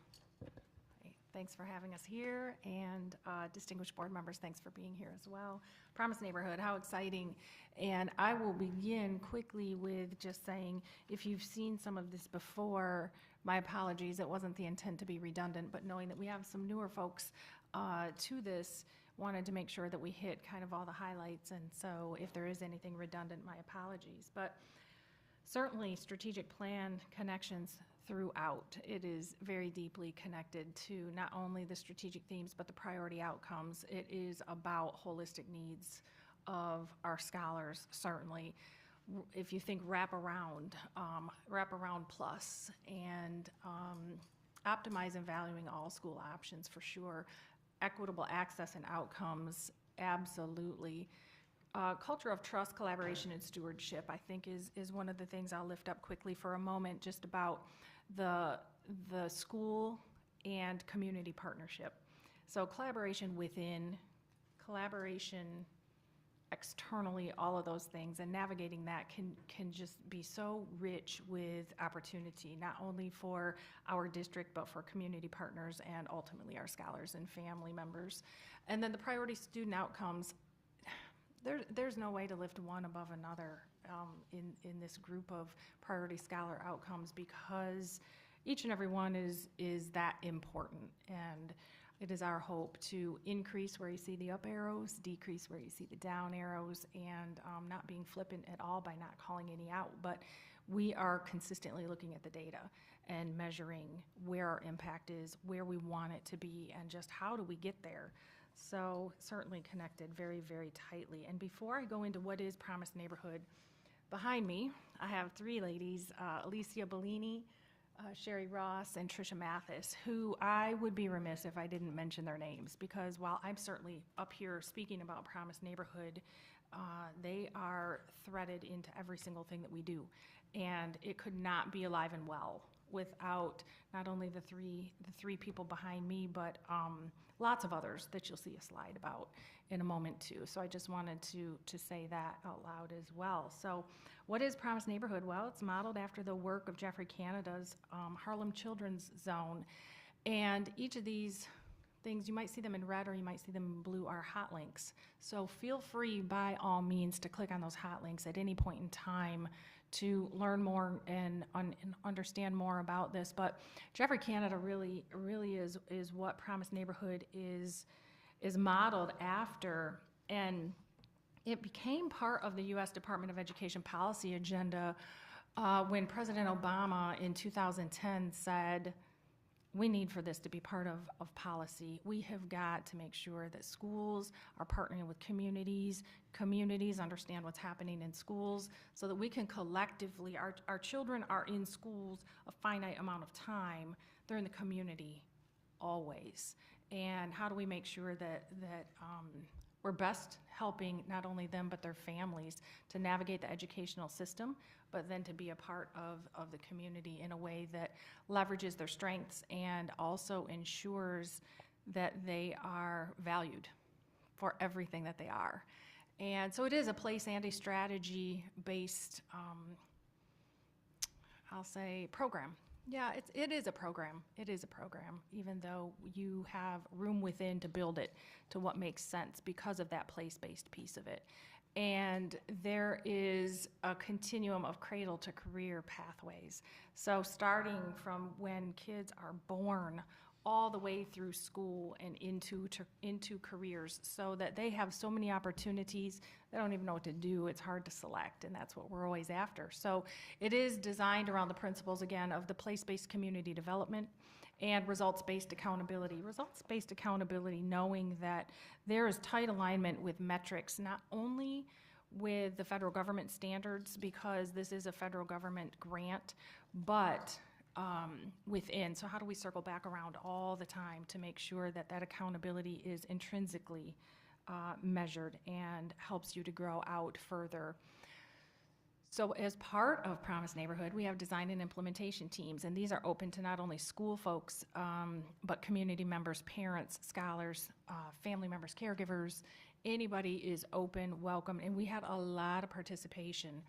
Thanks for having us here, and distinguished board members, thanks for being here as well. Promise Neighborhood, how exciting. And I will begin quickly with just saying, if you've seen some of this before, my apologies, it wasn't the intent to be redundant, but knowing that we have some newer folks to this, wanted to make sure that we hit kind of all the highlights, and so if there is anything redundant, my apologies. But certainly, strategic plan connections throughout. It is very deeply connected to not only the strategic themes, but the priority outcomes. It is about holistic needs of our scholars, certainly. If you think wraparound plus, and optimize and valuing all school options for sure. Equitable access and outcomes, absolutely. Culture of trust, collaboration, and stewardship, I think, is one of the things I'll lift up quickly for a moment, just about the school and community partnership. So collaboration within, collaboration externally, all of those things, and navigating that can just be so rich with opportunity, not only for our district, but for community partners and ultimately our scholars and family members. And then the priority student outcomes, there's no way to lift one above another in this group of priority scholar outcomes, because each and every one is that important. And it is our hope to increase where you see the up arrows, decrease where you see the down arrows, and not being flippant at all by not calling any out. But we are consistently looking at the data and measuring where our impact is, where we want it to be, and just how do we get there. So certainly connected very, very tightly. And before I go into what is Promise Neighborhood, behind me, I have three ladies, Alicia Bellini, Sherry Ross, and Tricia Mathis, who I would be remiss if I didn't mention their names, because while I'm certainly up here speaking about Promise Neighborhood, they are threaded into every single thing that we do. And it could not be alive and well without not only the three people behind me, but lots of others that you'll see a slide about in a moment too. So I just wanted to say that out loud as well. So what is Promise Neighborhood? Well, it's modeled after the work of Geoffrey Canada's Harlem Children's Zone. And each of these things, you might see them in red or you might see them in blue, are hot links. So feel free by all means to click on those hot links at any point in time to learn more and understand more about this. But Geoffrey Canada really is what Promise Neighborhood is modeled after. And it became part of the U.S. Department of Education policy agenda when President Obama in 2010 said, we need for this to be part of policy. We have got to make sure that schools are partnering with communities, communities understand what's happening in schools, so that we can collectively, our children are in schools a finite amount of time. They're in the community always. And how do we make sure that we're best helping not only them but their families to navigate the educational system, but then to be a part of the community in a way that leverages their strengths and also ensures that they are valued for everything that they are. And so it is a place and a strategy-based, I'll say, program. Yeah, it is a program. It is a program, even though you have room within to build it to what makes sense because of that place-based piece of it. And there is a continuum of cradle to career pathways. So starting from when kids are born all the way through school and into careers, so that they have so many opportunities, they don't even know what to do. It's hard to select, and that's what we're always after. So it is designed around the principles, again, of the place-based community development and results-based accountability. Results-based accountability, knowing that there is tight alignment with metrics, not only with the federal government standards, because this is a federal government grant, but within. So how do we circle back around all the time to make sure that that accountability is intrinsically measured and helps you to grow out further? So as part of Promise Neighborhood, we have design and implementation teams, and these are open to not only school folks, but community members, parents, scholars, family members, caregivers. Anybody is open, welcome, and we had a lot of participation.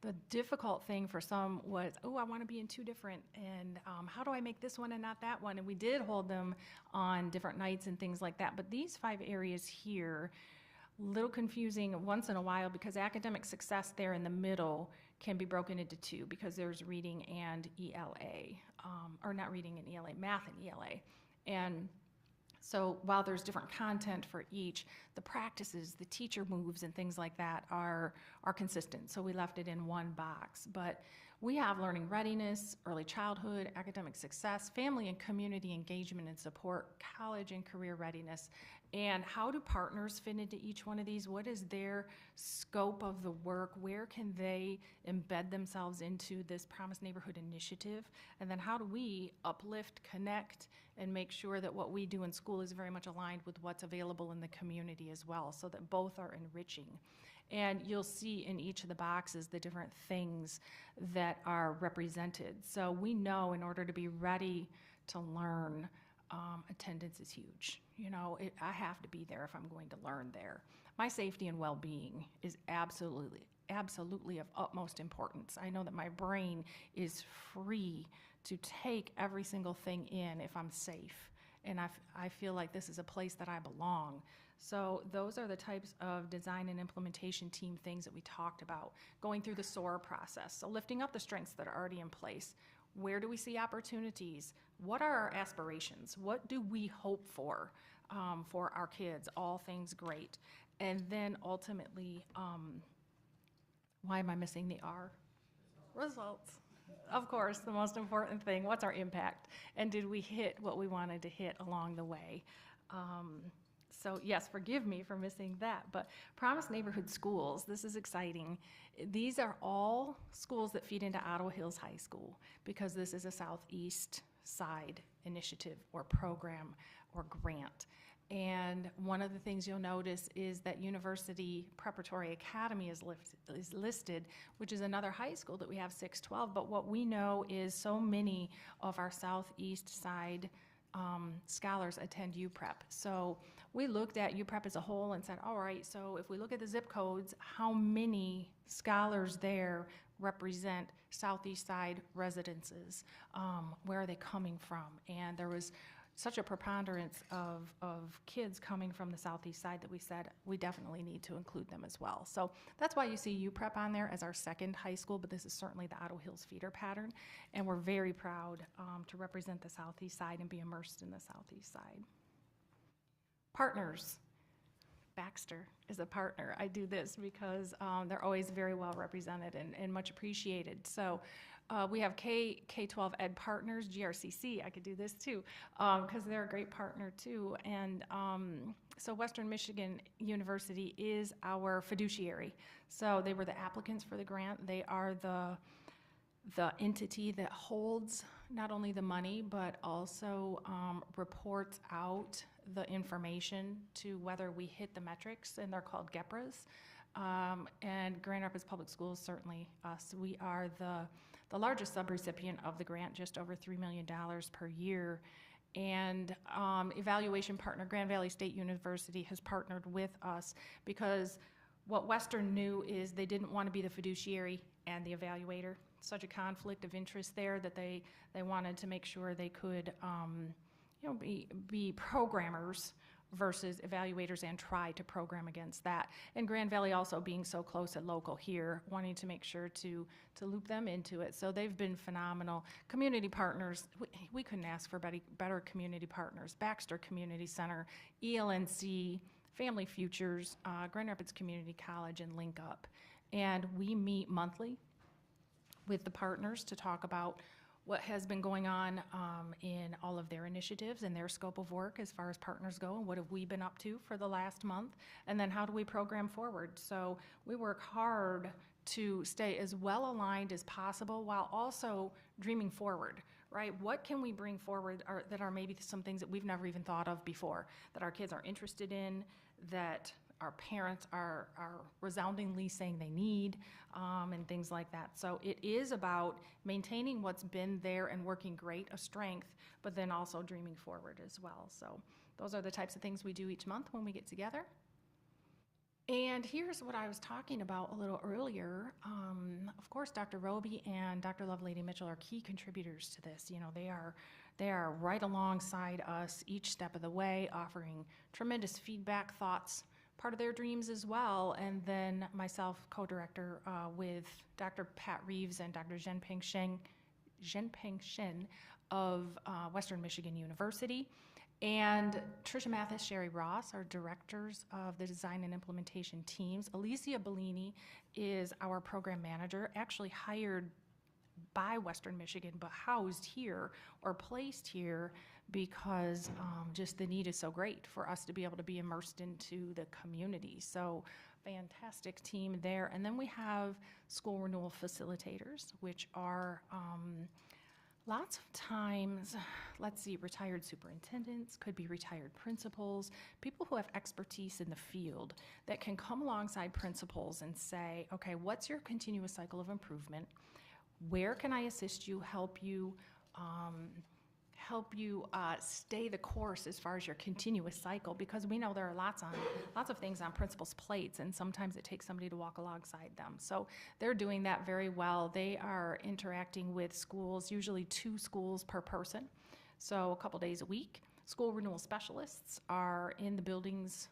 The difficult thing for some was, oh, I want to be in two different, and how do I make this one and not that one? And we did hold them on different nights and things like that, but these 5 areas here, little confusing once in a while, because academic success there in the middle can be broken into 2, because there's reading and ELA, or not reading and ELA, math and ELA. And so while there's different content for each, the practices, the teacher moves and things like that are consistent. So we left it in one box. But we have learning readiness, early childhood, academic success, family and community engagement and support, college and career readiness. And how do partners fit into each one of these? What is their scope of the work? Where can they embed themselves into this Promise Neighborhood initiative? And then how do we uplift, connect, and make sure that what we do in school is very much aligned with what's available in the community as well, so that both are enriching? And you'll see in each of the boxes the different things that are represented. So we know in order to be ready to learn, attendance is huge. You know, I have to be there if I'm going to learn there. My safety and well-being is absolutely of utmost importance. I know that my brain is free to take every single thing in if I'm safe. And I feel like this is a place that I belong. So those are the types of design and implementation team things that we talked about, going through the SOAR process. So lifting up the strengths that are already in place. Where do we see opportunities? What are our aspirations? What do we hope for our kids? All things great. And then ultimately, why am I missing the R? Results. Of course, the most important thing, what's our impact? And did we hit what we wanted to hit along the way? So yes, forgive me for missing that, but Promise Neighborhood Schools, this is exciting. These are all schools that feed into Ottawa Hills High School, because this is a Southeast Side initiative or program or grant. And one of the things you'll notice is that University Preparatory Academy is listed, which is another high school that we have 612. But what we know is so many of our Southeast Side scholars attend UPrep. So we looked at UPrep as a whole and said, all right, so if we look at the zip codes, how many scholars there represent Southeast Side residences? Where are they coming from? And there was such a preponderance of kids coming from the Southeast Side that we said we definitely need to include them as well. So that's why you see UPrep on there as our second high school, but this is certainly the Otto Hills feeder pattern, and we're very proud to represent the Southeast Side and be immersed in the Southeast Side. Partners. Baxter is a partner. I do this because they're always very well represented and much appreciated. So we have K-12 Ed Partners, GRCC. I could do this too because they're a great partner too. And so Western Michigan University is our fiduciary. So they were the applicants for the grant. They are the entity that holds not only the money, but also reports out the information to whether we hit the metrics, and they're called GEPRAs. And Grand Rapids Public Schools, certainly us, we are the largest subrecipient of the grant, just over $3 million per year. And evaluation partner, Grand Valley State University, has partnered with us because what Western knew is they didn't want to be the fiduciary and the evaluator. Such a conflict of interest there that they wanted to make sure they could be programmers versus evaluators and try to program against that. And Grand Valley also being so close and local here, wanting to make sure to loop them into it. So they've been phenomenal. Community partners, we couldn't ask for better community partners. Baxter Community Center, ELNC, Family Futures, Grand Rapids Community College, and Link Up. And we meet monthly with the partners to talk about what has been going on in all of their initiatives and their scope of work as far as partners go, and what have we been up to for the last month, and then how do we program forward. So we work hard to stay as well aligned as possible while also dreaming forward, right? What can we bring forward that are maybe some things that we've never even thought of before, that our kids are interested in, that our parents are resoundingly saying they need, and things like that. So it is about maintaining what's been there and working great, a strength, but then also dreaming forward as well. So those are the types of things we do each month when we get together. And here's what I was talking about a little earlier. Of course, Dr. Roby and Dr. Lovelady Mitchell are key contributors to this. You know, they are right alongside us each step of the way, offering tremendous feedback, thoughts, part of their dreams as well. And then myself, co-director with Dr. Pat Reeves and Dr. Zhenpeng Shen of Western Michigan University. And Tricia Mathis, Sherry Ross are directors of the design and implementation teams. Alicia Bellini is our program manager, actually hired by Western Michigan, but housed here or placed here because just the need is so great for us to be able to be immersed into the community. So fantastic team there. And then we have school renewal facilitators, which are lots of times, let's see, retired superintendents, could be retired principals, people who have expertise in the field that can come alongside principals and say, okay, what's your continuous cycle of improvement? Where can I assist you, help you stay the course as far as your continuous cycle? Because we know there are lots of things on principals' plates, and sometimes it takes somebody to walk alongside them. So they're doing that very well. They are interacting with schools, usually 2 schools per person, so a couple days a week. School renewal specialists are in the buildings,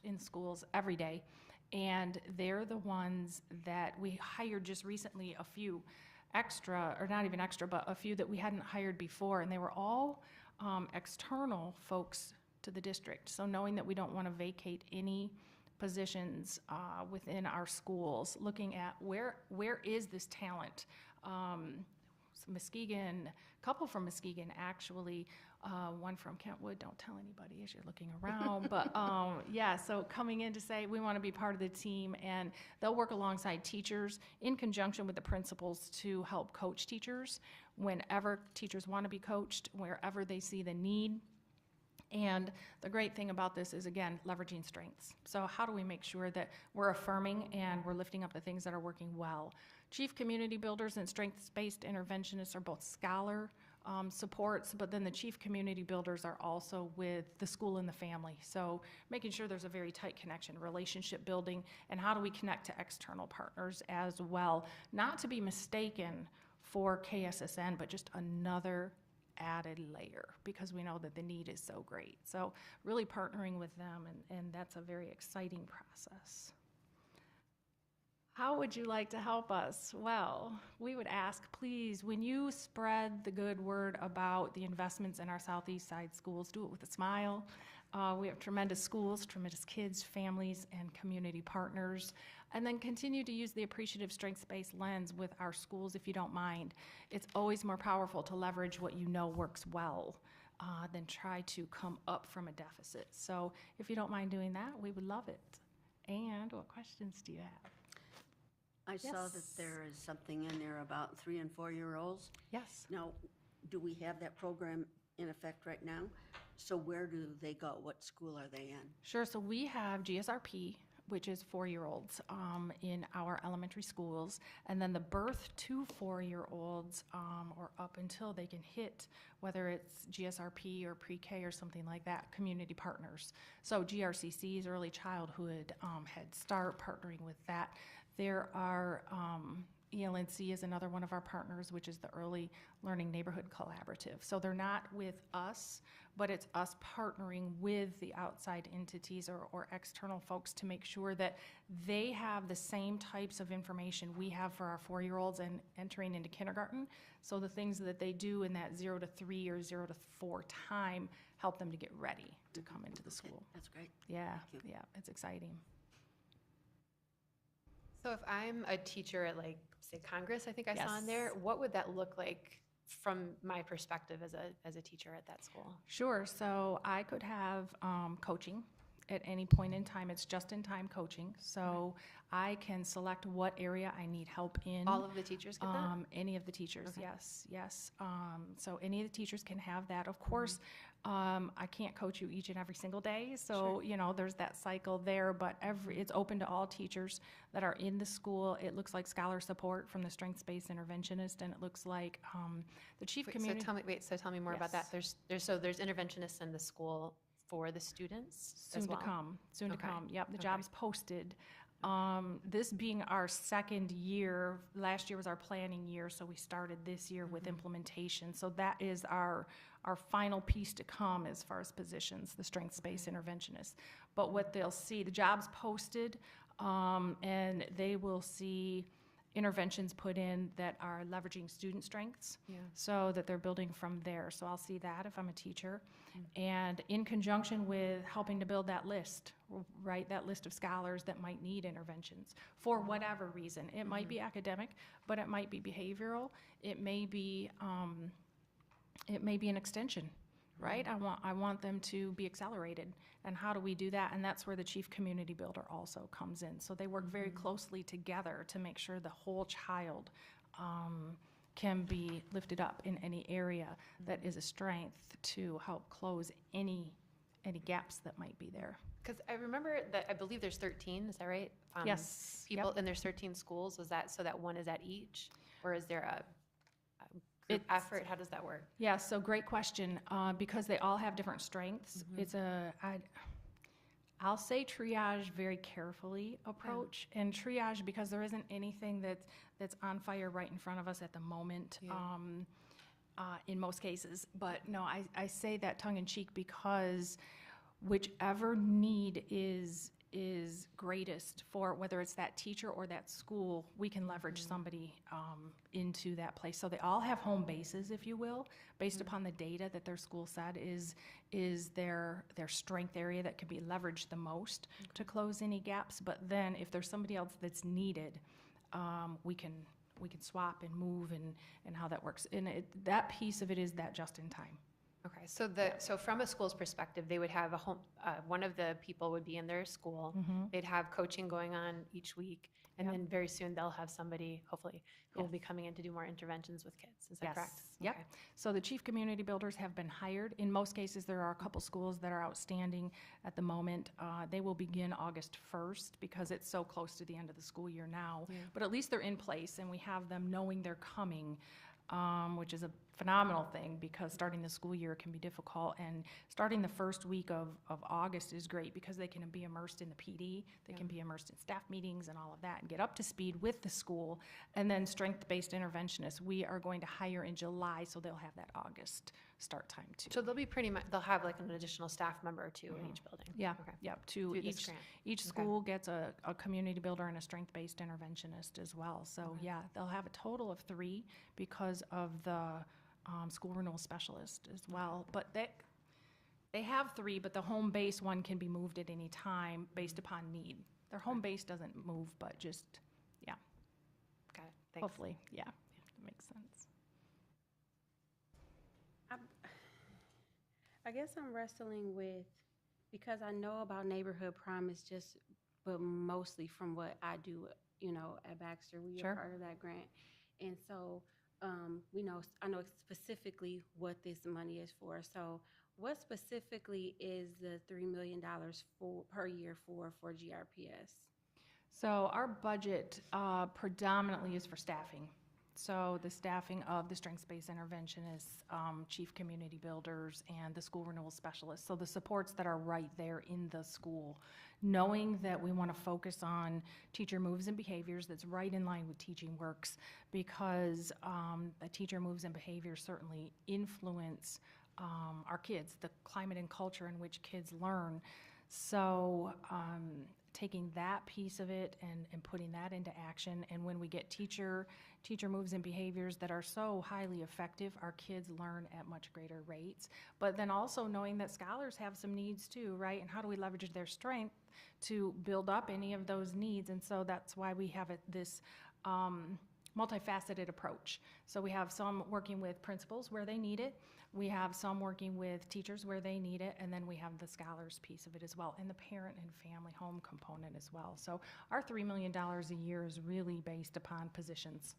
in schools every day. And they're the ones that we hired just recently, a few extra, or not even extra, but a few that we hadn't hired before. And they were all external folks to the district. So knowing that we don't want to vacate any positions within our schools, looking at where is this talent? Muskegon, a couple from Muskegon actually, one from Kentwood, don't tell anybody as you're looking around, but yeah, so coming in to say we want to be part of the team, and they'll work alongside teachers in conjunction with the principals to help coach teachers whenever teachers want to be coached, wherever they see the need. And the great thing about this is, again, leveraging strengths. So how do we make sure that we're affirming and we're lifting up the things that are working well? Chief community builders and strengths-based interventionists are both Scholar supports, but then the chief community builders are also with the school and the family. So making sure there's a very tight connection, relationship building, and how do we connect to external partners as well. Not to be mistaken for KSSN, but just another added layer because we know that the need is so great. So really partnering with them, and that's a very exciting process. How would you like to help us? Well, we would ask, please, when you spread the good word about the investments in our Southeast Side schools, do it with a smile. We have tremendous schools, tremendous kids, families, and community partners. And then continue to use the appreciative strengths-based lens with our schools if you don't mind. It's always more powerful to leverage what you know works well than try to come up from a deficit. So if you don't mind doing that, we would love it. And what questions do you have? I saw that there is something in there about 3- and 4-year-olds. Yes. Now, do we have that program in effect right now? So where do they go? What school are they in? Sure. So we have GSRP, which is 4-year-olds in our elementary schools, and then the birth to 4-year-olds or up until they can hit, whether it's GSRP or pre-K or something like that, community partners. So GRCC's Early Childhood Head Start, partnering with that. There are ELNC is another one of our partners, which is the Early Learning Neighborhood Collaborative. So they're not with us, but it's us partnering with the outside entities or external folks to make sure that they have the same types of information we have for our 4-year-olds and entering into kindergarten. So the things that they do in that 0 to 3 or 0 to 4 time help them to get ready to come into the school. That's great. Yeah, Thank you. yeah, it's exciting. So if I'm a teacher at, like, say, Congress, I think I saw in there, Yes. what would that look like from my perspective as a teacher at that school? Sure. So I could have coaching at any point in time. It's just-in-time coaching. So I can select what area I need help in. All of the teachers get that? Any of the teachers, Okay. yes. So any of the teachers can have that. Of course, I can't coach you each and every single day. So, you know, there's that cycle there, but it's open to all teachers that are in the school. It looks like scholar support from the strengths-based interventionist, and it looks like the chief community. So tell me more about that. Yes. There's interventionists in the school for the students as Soon well? to come, soon to Okay. come. Yep, the Okay. job's posted. This being our second year, last year was our planning year, so we started this year with implementation. So that is our final piece to come as far as positions, the strengths-based interventionists. But what they'll see, the job's posted, and they will see interventions put in that are leveraging student strengths, so that they're building from there. So I'll see that if I'm a teacher. And in conjunction with helping to build that list, right, that list of scholars that might need interventions for whatever reason. It might be academic, but it might be behavioral. It may be an extension, right? I want them to be accelerated. And how do we do that? And that's where the chief community builder also comes in. So they work very closely together to make sure the whole child can be lifted up in any area that is a strength to help close any gaps that might be there. Because I remember that, I believe there's 13, is that right? Yes. People, Yep. and there's 13 schools, was that so that one is at each? Or is there a group It's- effort? How does that work? Yeah, so great question. Because they all have different strengths, it's I'll say triage very carefully approach, and triage because there isn't anything that's on fire right in front of us at the moment. In most cases, but no, I say that tongue in cheek because whichever need is greatest for whether it's that teacher or that school, we can leverage somebody into that place. So they all have home bases, if you will, based upon the data that their school said is their strength area that could be leveraged the most to close any gaps. But then if there's somebody else that's needed, we can swap and move and how that works. And that piece of it is that just in time. Okay, so from a school's perspective, they would have a home, one of the people would be in their school. They'd have coaching going on each week, and then very soon they'll have somebody, hopefully, who will be coming in to do more interventions with kids. Is that correct? Yep. Okay. So the chief community builders have been hired. In most cases, there are a couple schools that are outstanding at the moment. They will begin August 1st because it's so close to the end of the school year now. But at least they're in place, and we have them knowing they're coming, which is a phenomenal thing because starting the school year can be difficult, and starting the first week of August is great because they can be immersed in the PD, they can be immersed in staff meetings and all of that and get up to speed with the school. And then strength-based interventionists, we are going to hire in July, so they'll have that August start time too. So they'll be pretty much, they'll have like an additional staff member or two in each building? Yeah, Okay. yep, Through this grant. each school gets a community builder and a strength-based interventionist as well. So, yeah, they'll have a total of 3 because of the school renewal specialist as well. But they have 3, but the home base one can be moved at any time based upon need. Their home base doesn't move, but just, yeah, Got it. Thanks. hopefully, yeah, that makes sense. I guess I'm wrestling with, because I know about Neighborhood Promise but mostly from what I do, at Baxter, we Sure. are part of that grant. And so, I know specifically what this money is for. So what specifically is the $3 million per year for GRPS? So our budget predominantly is for staffing. So the staffing of the strengths-based interventionists, chief community builders, and the school renewal specialists. So the supports that are right there in the school, knowing that we want to focus on teacher moves and behaviors that's right in line with Teaching Works, because the teacher moves and behaviors certainly influence our kids, the climate and culture in which kids learn. So taking that piece of it and putting that into action, and when we get teacher moves and behaviors that are so highly effective, our kids learn at much greater rates. But then also knowing that scholars have some needs too, right? And how do we leverage their strength to build up any of those needs? And so that's why we have this multifaceted approach. So we have some working with principals where they need it, we have some working with teachers where they need it, and then we have the scholars piece of it as well, and the parent and family home component as well. So our $3 million a year is really based upon positions,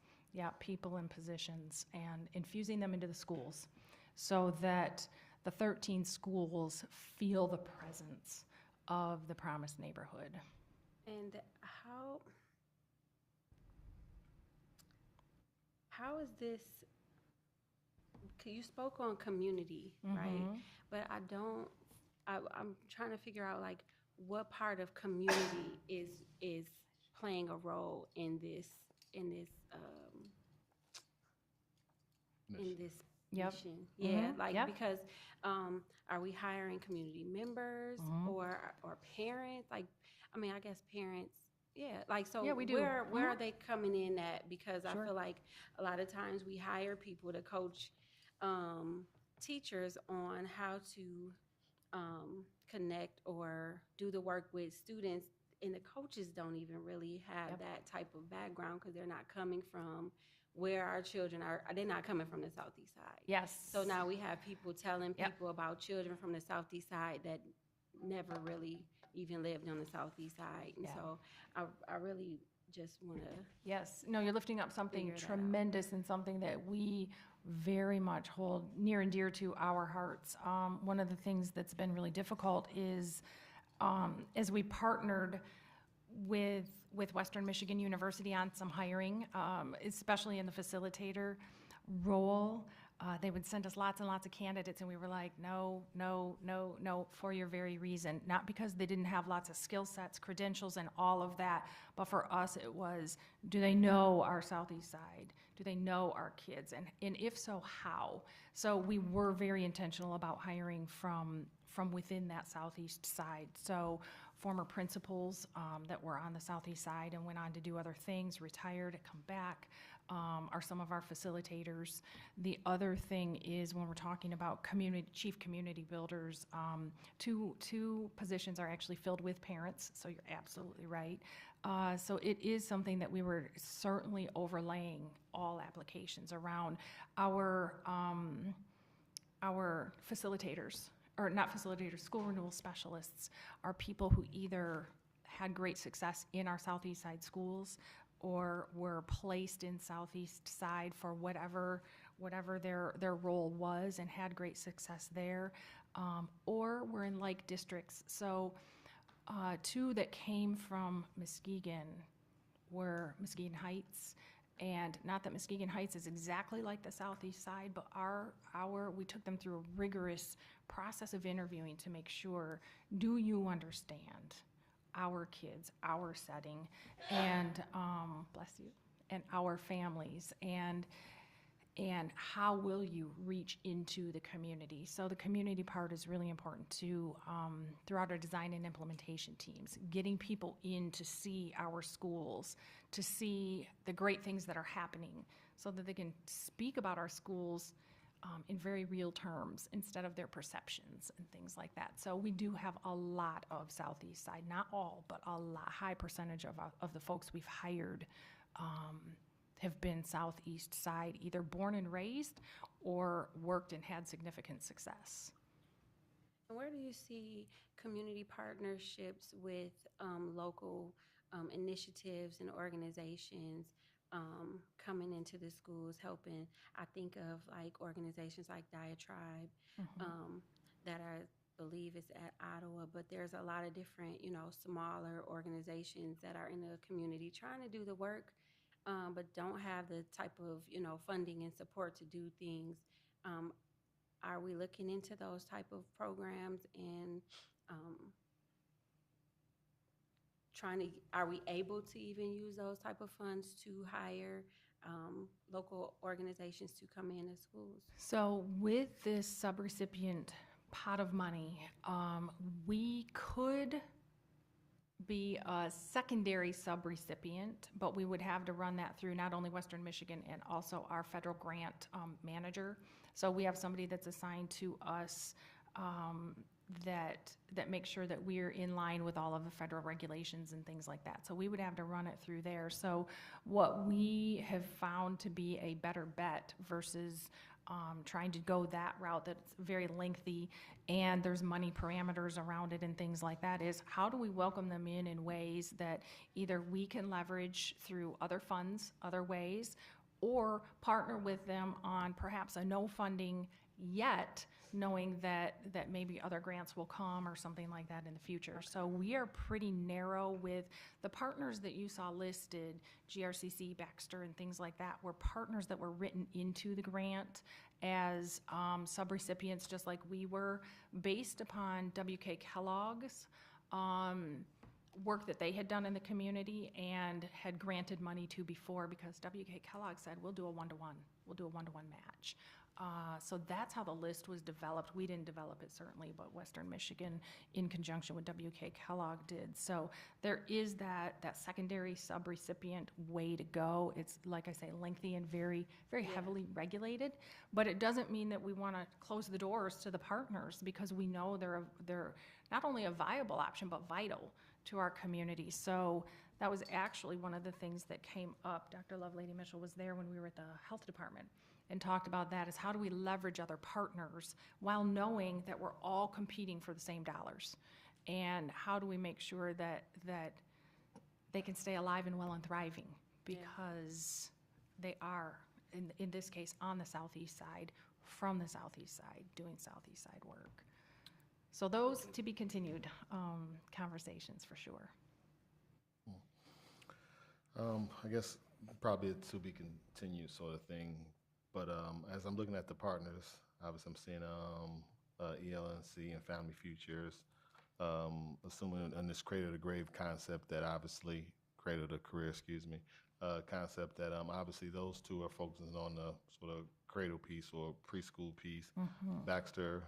people in positions, and infusing them into the schools so that the 13 schools feel the presence of the Promise neighborhood. And how is this, you spoke on community, right? But I'm trying to figure out like what part of community is playing a role in this Yep. mission. Yeah, Yep. because are we hiring community members or parents? Like, I mean, I guess parents. Yeah, like, so Yeah, we do. where are they coming in at? Because Sure. I feel like a lot of times we hire people to coach teachers on how to connect or do the work with students, and the coaches don't even really have that type of background because they're not coming from where our children are. They're not coming from the Southeast side. Yes. So now we have people telling people about children from the Southeast side that never really even lived on the Southeast side. And so I really just want to. Yes, no, you're lifting up something figure that out. tremendous and something that we very much hold near and dear to our hearts. One of the things that's been really difficult is as we partnered with Western Michigan University on some hiring, especially in the facilitator role, they would send us lots and lots of candidates, and we were like, no, for your very reason. Not because they didn't have lots of skill sets, credentials, and all of that, but for us it was, do they know our Southeast side? Do they know our kids? And if so, how? So we were very intentional about hiring from within that Southeast side. So former principals that were on the Southeast side and went on to do other things, retired, come back, are some of our facilitators. The other thing is when we're talking about chief community builders, two positions are actually filled with parents, so you're absolutely right. So it is something that we were certainly overlaying all applications around. Our facilitators, or not facilitators, school renewal specialists, are people who either had great success in our Southeast side schools or were placed in Southeast side for whatever their role was and had great success there, or were in like districts. So two that came from Muskegon were Muskegon Heights And not that Muskegon Heights is exactly like the southeast side, but we took them through a rigorous process of interviewing to make sure, do you understand our kids, our setting, and, bless you, and our families, and how will you reach into the community? So the community part is really important too, throughout our design and implementation teams, getting people in to see our schools, to see the great things that are happening so that they can speak about our schools in very real terms instead of their perceptions and things like that. So we do have a lot of southeast side, not all, but a high percentage of the folks we've hired have been southeast side, either born and raised or worked and had significant success. And where do you see community partnerships with local initiatives and organizations coming into the schools, helping? I think of like organizations like Diatribe that I believe is at Ottawa, but there's a lot of different, smaller organizations that are in the community trying to do the work, but don't have the type of, funding and support to do things. Are we looking into those type of programs and are we able to even use those type of funds to hire local organizations to come in as schools? So with this subrecipient pot of money, we could be a secondary subrecipient, but we would have to run that through not only Western Michigan and also our federal grant manager. So we have somebody that's assigned to us that makes sure that we're in line with all of the federal regulations and things like that. So we would have to run it through there. So what we have found to be a better bet versus trying to go that route that's very lengthy and there's money parameters around it and things like that is how do we welcome them in ways that either we can leverage through other funds, other ways, or partner with them on perhaps a no funding yet, knowing that maybe other grants will come or something like that in the future. So we are pretty narrow with the partners that you saw listed, GRCC, Baxter, and things like that, were partners that were written into the grant as subrecipients, just like we were, based upon W.K. Kellogg's work that they had done in the community and had granted money to before, because W.K. Kellogg said, we'll do a one-to-one. We'll do a one-to-one match. So that's how the list was developed. We didn't develop it certainly, but Western Michigan in conjunction with W.K. Kellogg did. So there is that secondary subrecipient way to go. It's, like I say, lengthy and very, very heavily regulated, but it doesn't mean that we want to close the doors to the partners, because we know they're not only a viable option, but vital to our community. So that was actually one of the things that came up. Dr. Lovelady Mitchell was there when we were at the health department and talked about that, is how do we leverage other partners while knowing that we're all competing for the same dollars? And how do we make sure that they can stay alive and well and thriving? Because they are, in this case, on the southeast side, from the southeast side, doing southeast side work. So those to be continued conversations for sure. I guess probably a to be continued sort of thing. But as I'm looking at the partners, obviously I'm seeing ELNC and Family Futures, assuming in this cradle to grave concept that obviously, cradle to career, concept that obviously those two are focusing on the sort of cradle piece or preschool piece. Baxter,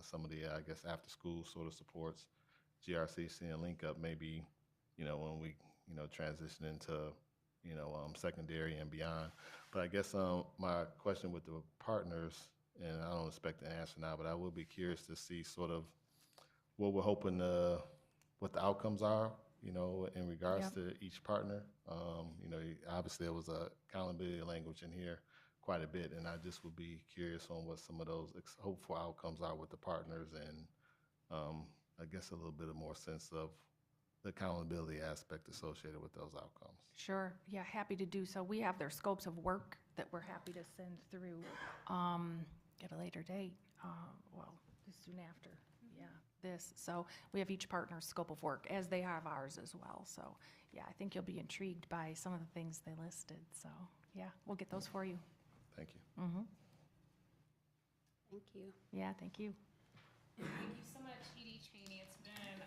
some of the, I guess, after school sort of supports. GRCC and Link Up maybe, when we, transition into, secondary and beyond. But I guess my question with the partners, and I don't expect an answer now, but I will be curious to see sort of what we're hoping what the outcomes are, in regards to each partner. Obviously there was a accountability language in here quite a bit, and I just would be curious on what some of those hopeful outcomes are with the partners, and I guess a little bit of more sense of the accountability aspect associated with those outcomes. Sure, yeah, happy to do so. We have their scopes of work that we're happy to send through at a later date, soon after, this. So we have each partner's scope of work, as they have ours as well. So, yeah, I think you'll be intrigued by some of the things they listed. So, yeah, we'll get those for you. Thank you. Thank you. Yeah, thank you. Thank you so much, Edie Cheney. It's been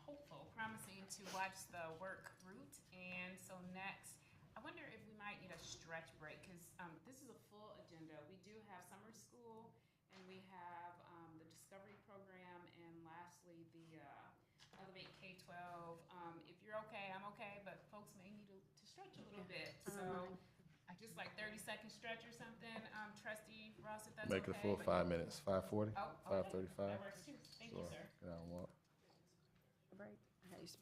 hopeful, promising to watch the work route. And so next, I wonder if we might need a stretch break because this is a full agenda. We do have summer school, and we have the Discovery Program, and lastly, the Elevate K-12. If you're okay, I'm okay, but folks may need to stretch a little bit. So I just like 30-second stretch or something. Trustee Ross, if that's okay. Make it a full 5 minutes. 5:40? Oh, okay. 5:35? That works too. Thank you, Sure. sir. Get out and walk. Break. I use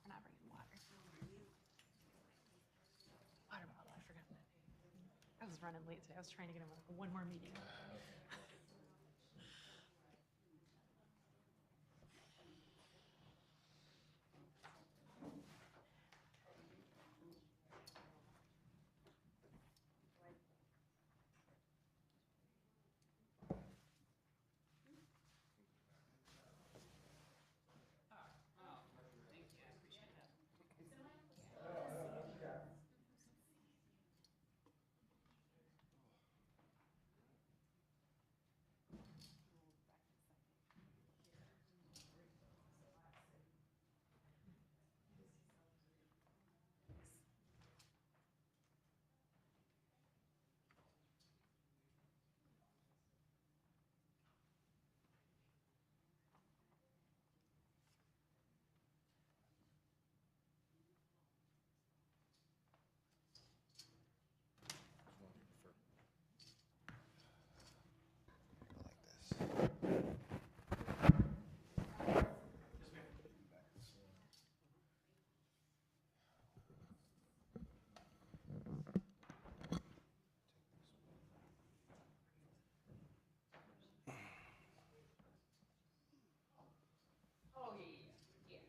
We're not bringing water. Water bottle, I forgot that. I was running late today. I was trying to get in one more meeting. Thank you. I appreciate that. Oh, yeah.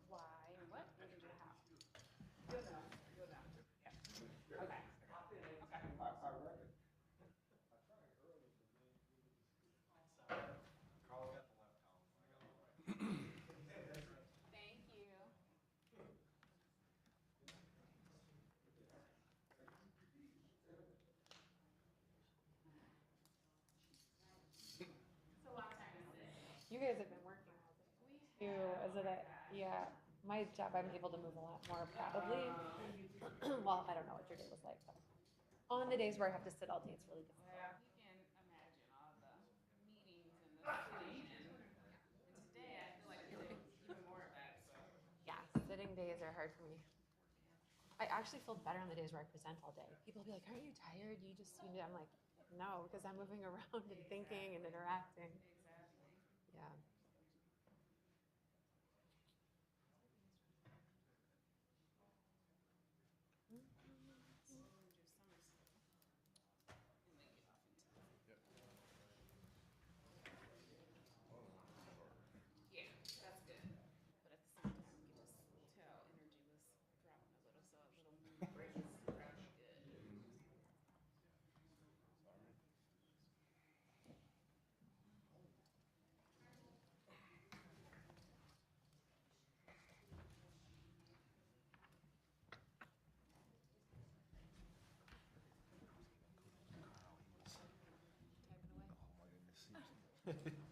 Why and what? Or do how? You'll know. You'll know. Yeah. Okay. Okay. Thank you. It's a long time to sit. You guys have been working all day too. Is it yeah, my job, I'm able to move a lot more probably. Well, I don't know what your day was like, but on the days where I have to sit all day, it's really difficult. Yeah, you can imagine all the meetings and the sitting and today I feel like you're doing even more of that, so. Yeah, sitting days are hard for me. I actually feel better on the days where I present all day. People will be like, aren't you tired? I'm like, no, because I'm moving around and thinking and interacting. Exactly. Yeah. My personal iPad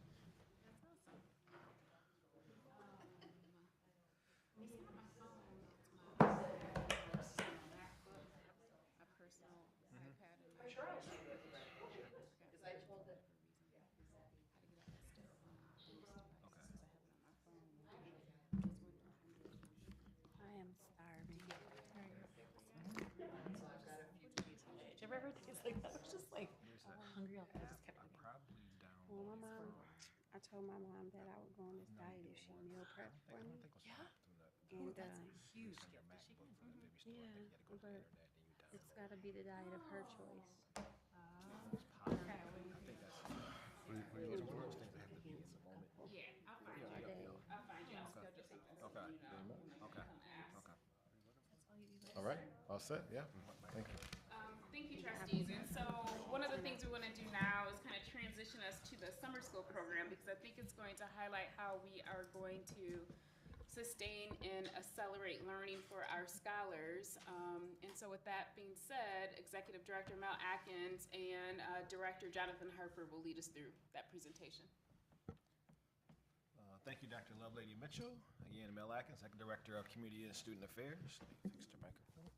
and my. Sure. Because I told it. I am starving. Did you ever have days like that? I was just like hungry. I just kept thinking. Well, my mom, I told my mom that I would go on this diet if she meal prep for me. Yeah. And, Huge. yeah, but it's gotta be the diet of her choice. Yeah, I'll find you. I'll find you. I'll schedule something. So Okay. you know, when Okay. you come ask. Okay. All right, all set, yeah, thank you. Thank you, trustees. And so one of the things we want to do now is kind of transition us to the summer school program, because I think it's going to highlight how we are going to sustain and accelerate learning for our scholars. And so with that being said, Executive Director Mel Atkins and Director Jonathan Harper will lead us through that presentation. Thank you, Dr. Lovelady Mitchell. Again, Mel Atkins, Executive Director of Community and Student Affairs. Fix the microphone.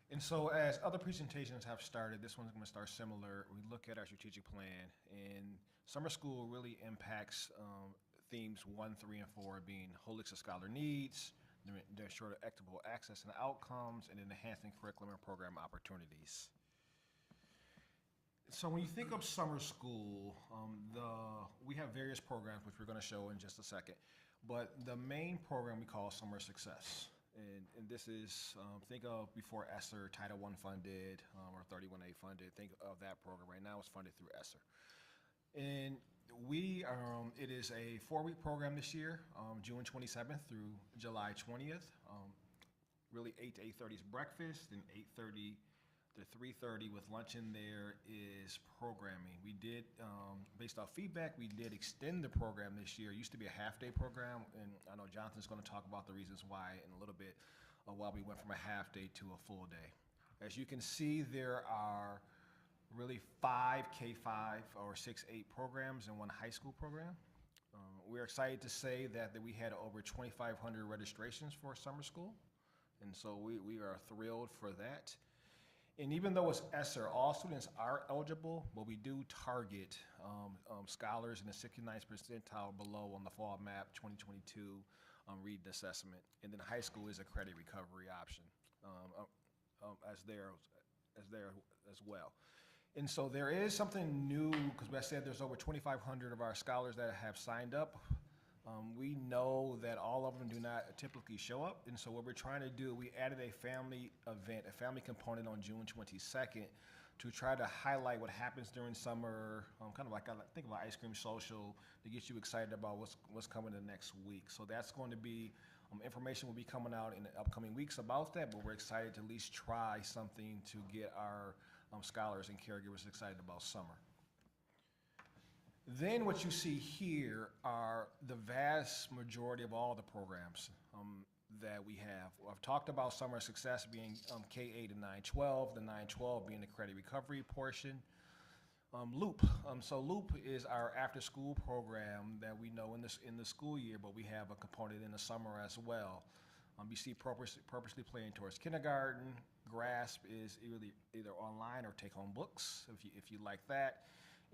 And so as other presentations have started, this one's going to start similar. We look at our strategic plan, and summer school really impacts themes 1, 3, and 4 being holistic scholar needs, the ensure equitable access and outcomes, and then enhancing curriculum and program opportunities. So when you think of summer school, we have various programs, which we're going to show in just a second. But the main program we call Summer Success. And this is, think of before ESSER, Title I funded, or 31A funded. Think of that program. Right now it's funded through ESSER. And it is a 4-week program this year, June 27th through July 20th. Really 8 to 8:30 is breakfast, and 8:30 to 3:30 with lunch in there is programming. We did, based off feedback, we did extend the program this year. It used to be a half-day program, and I know Jonathan's going to talk about the reasons why in a little bit, why we went from a half-day to a full day. As you can see, there are really 5 K-5 or 6-8 programs and 1 high school program. We're excited to say that we had over 2,500 registrations for summer school, and so we are thrilled for that. And even though it's ESSER, all students are eligible, but we do target scholars in the 69th percentile below on the fall map 2022 reading assessment. And then high school is a credit recovery option as there as well. And so there is something new, because I said there's over 2,500 of our scholars that have signed up. We know that all of them do not typically show up, and so what we're trying to do, we added a family event, a family component on June 22nd to try to highlight what happens during summer, kind of like I think of an ice cream social to get you excited about what's coming the next week. So that's going to be, information will be coming out in the upcoming weeks about that, but we're excited to at least try something to get our scholars and caregivers excited about summer. Then what you see here are the vast majority of all the programs that we have. I've talked about Summer Success being K-8 and 9-12, the 9-12 being the credit recovery portion. Loop, so Loop is our after-school program that we know in the school year, but we have a component in the summer as well. You see purposely playing towards kindergarten. GRASP is either online or take-home books, if you like that.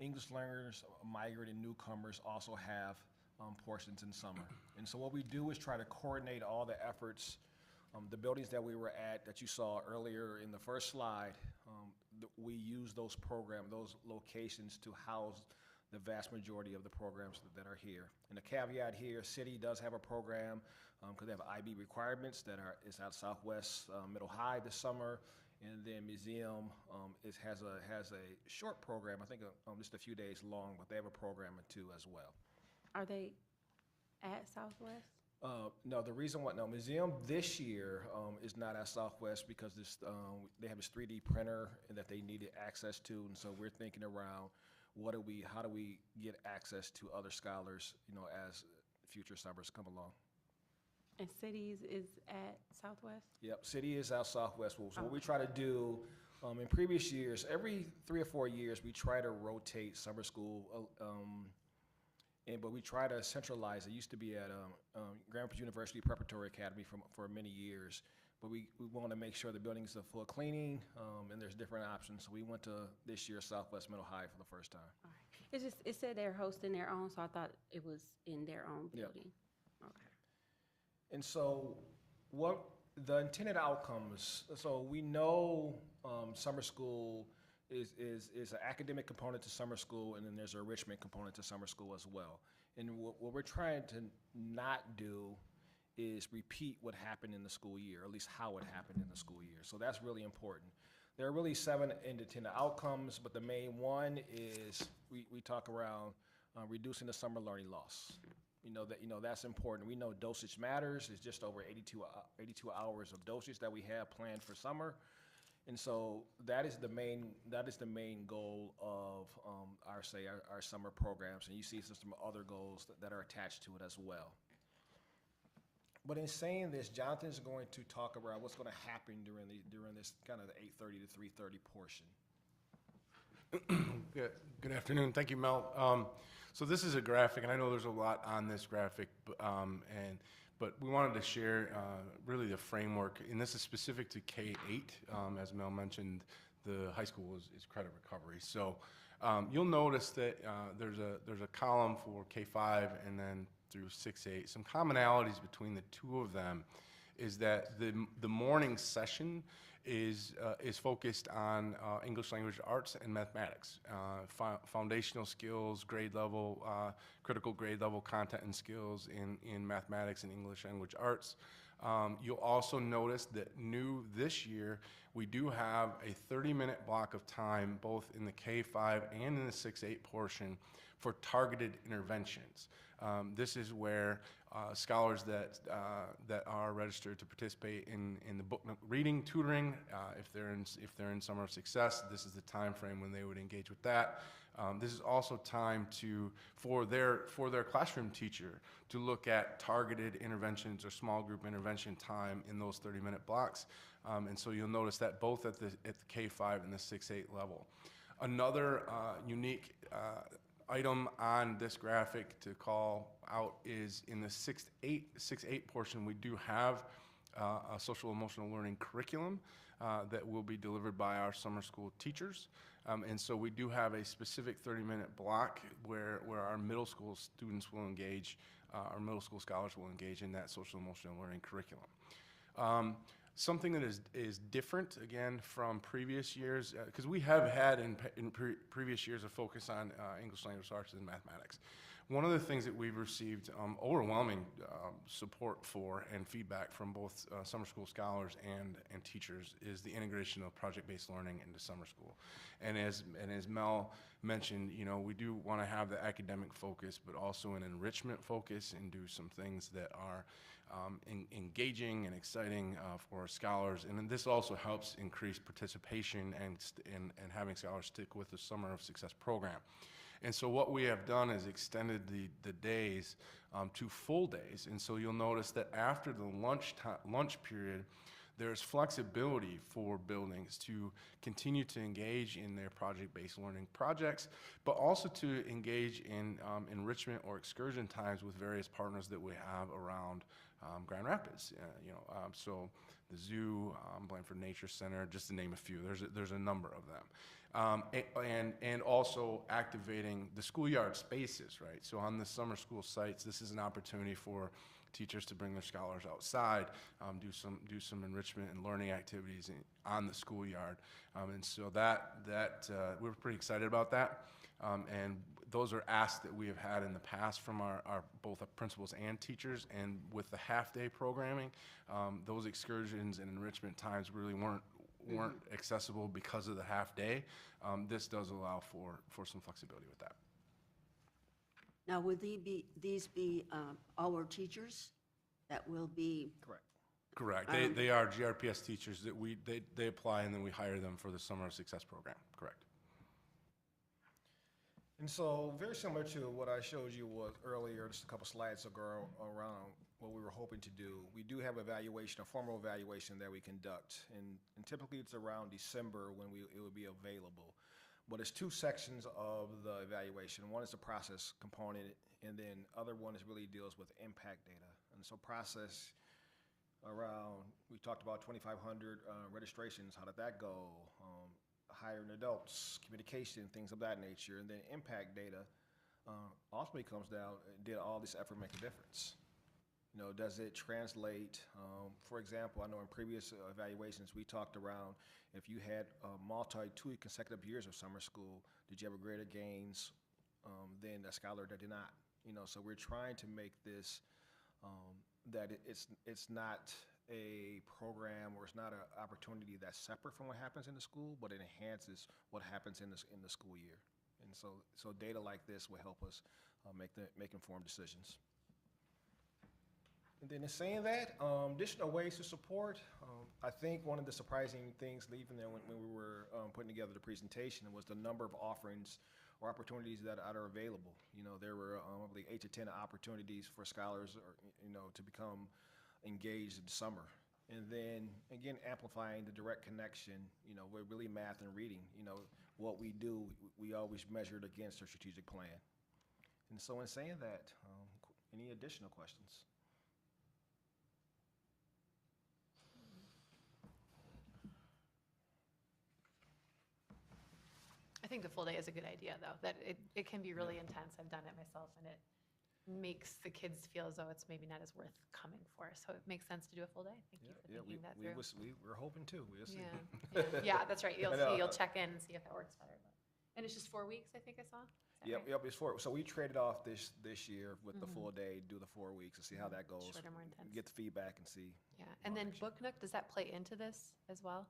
English learners, migrant, and newcomers also have portions in summer. And so what we do is try to coordinate all the efforts. The buildings that we were at, that you saw earlier in the first slide, we use those locations to house the vast majority of the programs that are here. And the caveat here, City does have a program, because they have IB requirements is at Southwest Middle High this summer. And then Museum has a short program, I think just a few days long, but they have a program too as well. Are they at Southwest? No, the reason why, no, Museum this year is not at Southwest because they have this 3D printer that they needed access to, and so we're thinking around how do we get access to other scholars, as future summers come along. And Cities is at Southwest? Yep, City is out Southwest. So what we try to do, in previous years, every 3 or 4 years, we try to rotate summer school but we try to centralize. It used to be at Grand Rapids University Preparatory Academy for many years, but we want to make sure the building's a full cleaning, and there's different options. So we went to this year Southwest Middle High for the first time. All right. It's just, it said they're hosting their own, so I thought it was in their own Yep. building. Okay. And so what the intended outcomes, so we know summer school is an academic component to summer school, and then there's a enrichment component to summer school as well. And what we're trying to not do is repeat what happened in the school year, or at least how it happened in the school year. So that's really important. There are really 7 intended outcomes, but the main one is we talk around reducing the summer learning loss. That's important. We know dosage matters. It's just over 82 hours of dosage that we have planned for summer. And so that is the main goal of our summer programs. And you see some other goals that are attached to it as well. But in saying this, Jonathan's going to talk about what's going to happen during this kind of the 8:30 to 3:30 portion. Good afternoon. Thank you, Mel. So this is a graphic, and I know there's a lot on this graphic, but we wanted to share really the framework, and this is specific to K-8. As Mel mentioned, the high school is credit recovery. So you'll notice that there's a column for K-5 and then through 6-8. Some commonalities between the two of them is that the morning session is focused on English language arts and mathematics, foundational skills, grade level, critical grade level content and skills in mathematics and English language arts. You'll also notice that new this year, we do have a 30-minute block of time, both in the K-5 and in the 6-8 portion, for targeted interventions. This is where scholars that are registered to participate in the book reading tutoring, if they're in Summer of Success, this is the time frame when they would engage with that. This is also time for their classroom teacher to look at targeted interventions or small group intervention time in those 30-minute blocks. And so you'll notice that both at the K-5 and the 6-8 level. Another unique item on this graphic to call out is in the 6-8 portion, we do have a social emotional learning curriculum that will be delivered by our summer school teachers. And so we do have a specific 30-minute block where our middle school students will engage, our middle school scholars will engage in that social emotional learning curriculum. Something that is different, again, from previous years, because we have had in previous years a focus on English language arts and mathematics. One of the things that we've received overwhelming support for and feedback from both summer school scholars and teachers is the integration of project-based learning into summer school. And as Mel mentioned, we do want to have the academic focus, but also an enrichment focus and do some things that are engaging and exciting for our scholars. And then this also helps increase participation and having scholars stick with the Summer of Success program. And so what we have done is extended the days to full days. And so you'll notice that after the lunch period, there's flexibility for buildings to continue to engage in their project-based learning projects, but also to engage in enrichment or excursion times with various partners that we have around Grand Rapids. So the zoo, Blandford Nature Center, just to name a few. There's a number of them. And also activating the schoolyard spaces, right? So on the summer school sites, this is an opportunity for teachers to bring their scholars outside, do some enrichment and learning activities on the schoolyard. And so that we're pretty excited about that. And those are asks that we have had in the past from our both our principals and teachers. And with the half-day programming, those excursions and enrichment times really weren't accessible because of the half-day. This does allow for some flexibility with that. Now, would these be our teachers that will be? Correct. They are GRPS teachers that they apply and then we hire them for the Summer of Success program. Correct. And so very similar to what I showed you earlier, just a couple slides ago around what we were hoping to do. We do have evaluation, a formal evaluation that we conduct. And typically it's around December when it would be available. But it's two sections of the evaluation. One is the process component, And then other one is really deals with impact data. And so process around, we talked about 2,500 registrations. How did that go? Hiring adults, communication, things of that nature. And then impact data ultimately comes down, did all this effort make a difference? You know, does it translate? For example, I know in previous evaluations, we talked around if you had two consecutive years of summer school, did you have a greater gains than a scholar that did not? You know, so we're trying to make this that it's not a program or it's not an opportunity that's separate from what happens in the school, but it enhances what happens in the school year. And so data like this will help us make informed decisions. And then in saying that, additional ways to support, I think one of the surprising things leaving there when we were putting together the presentation was the number of offerings or opportunities that are available. You know, there were I believe 8 to 10 opportunities for scholars, or, you know, to become engaged in summer. And then again, amplifying the direct connection, you know, with really math and reading. You know, what we do, we always measure it against our strategic plan. And so in saying that, any additional questions? I think the full day is a good idea, though, that it can be really intense. I've done it myself, and it makes the kids feel as though it's maybe not as worth coming for. So it makes sense to do a full day. Thank you for thinking that through. We're hoping to. We'll see. Yeah, that's right. You'll see. You'll check in and see if that works better. And it's just 4 weeks, I think I saw. Yep, it's 4. So we traded off this year with the full day, do the 4 weeks, and see how that goes. Shorter, more intense. Get the feedback and see. Yeah, and then Book Nook, does that play into this as well?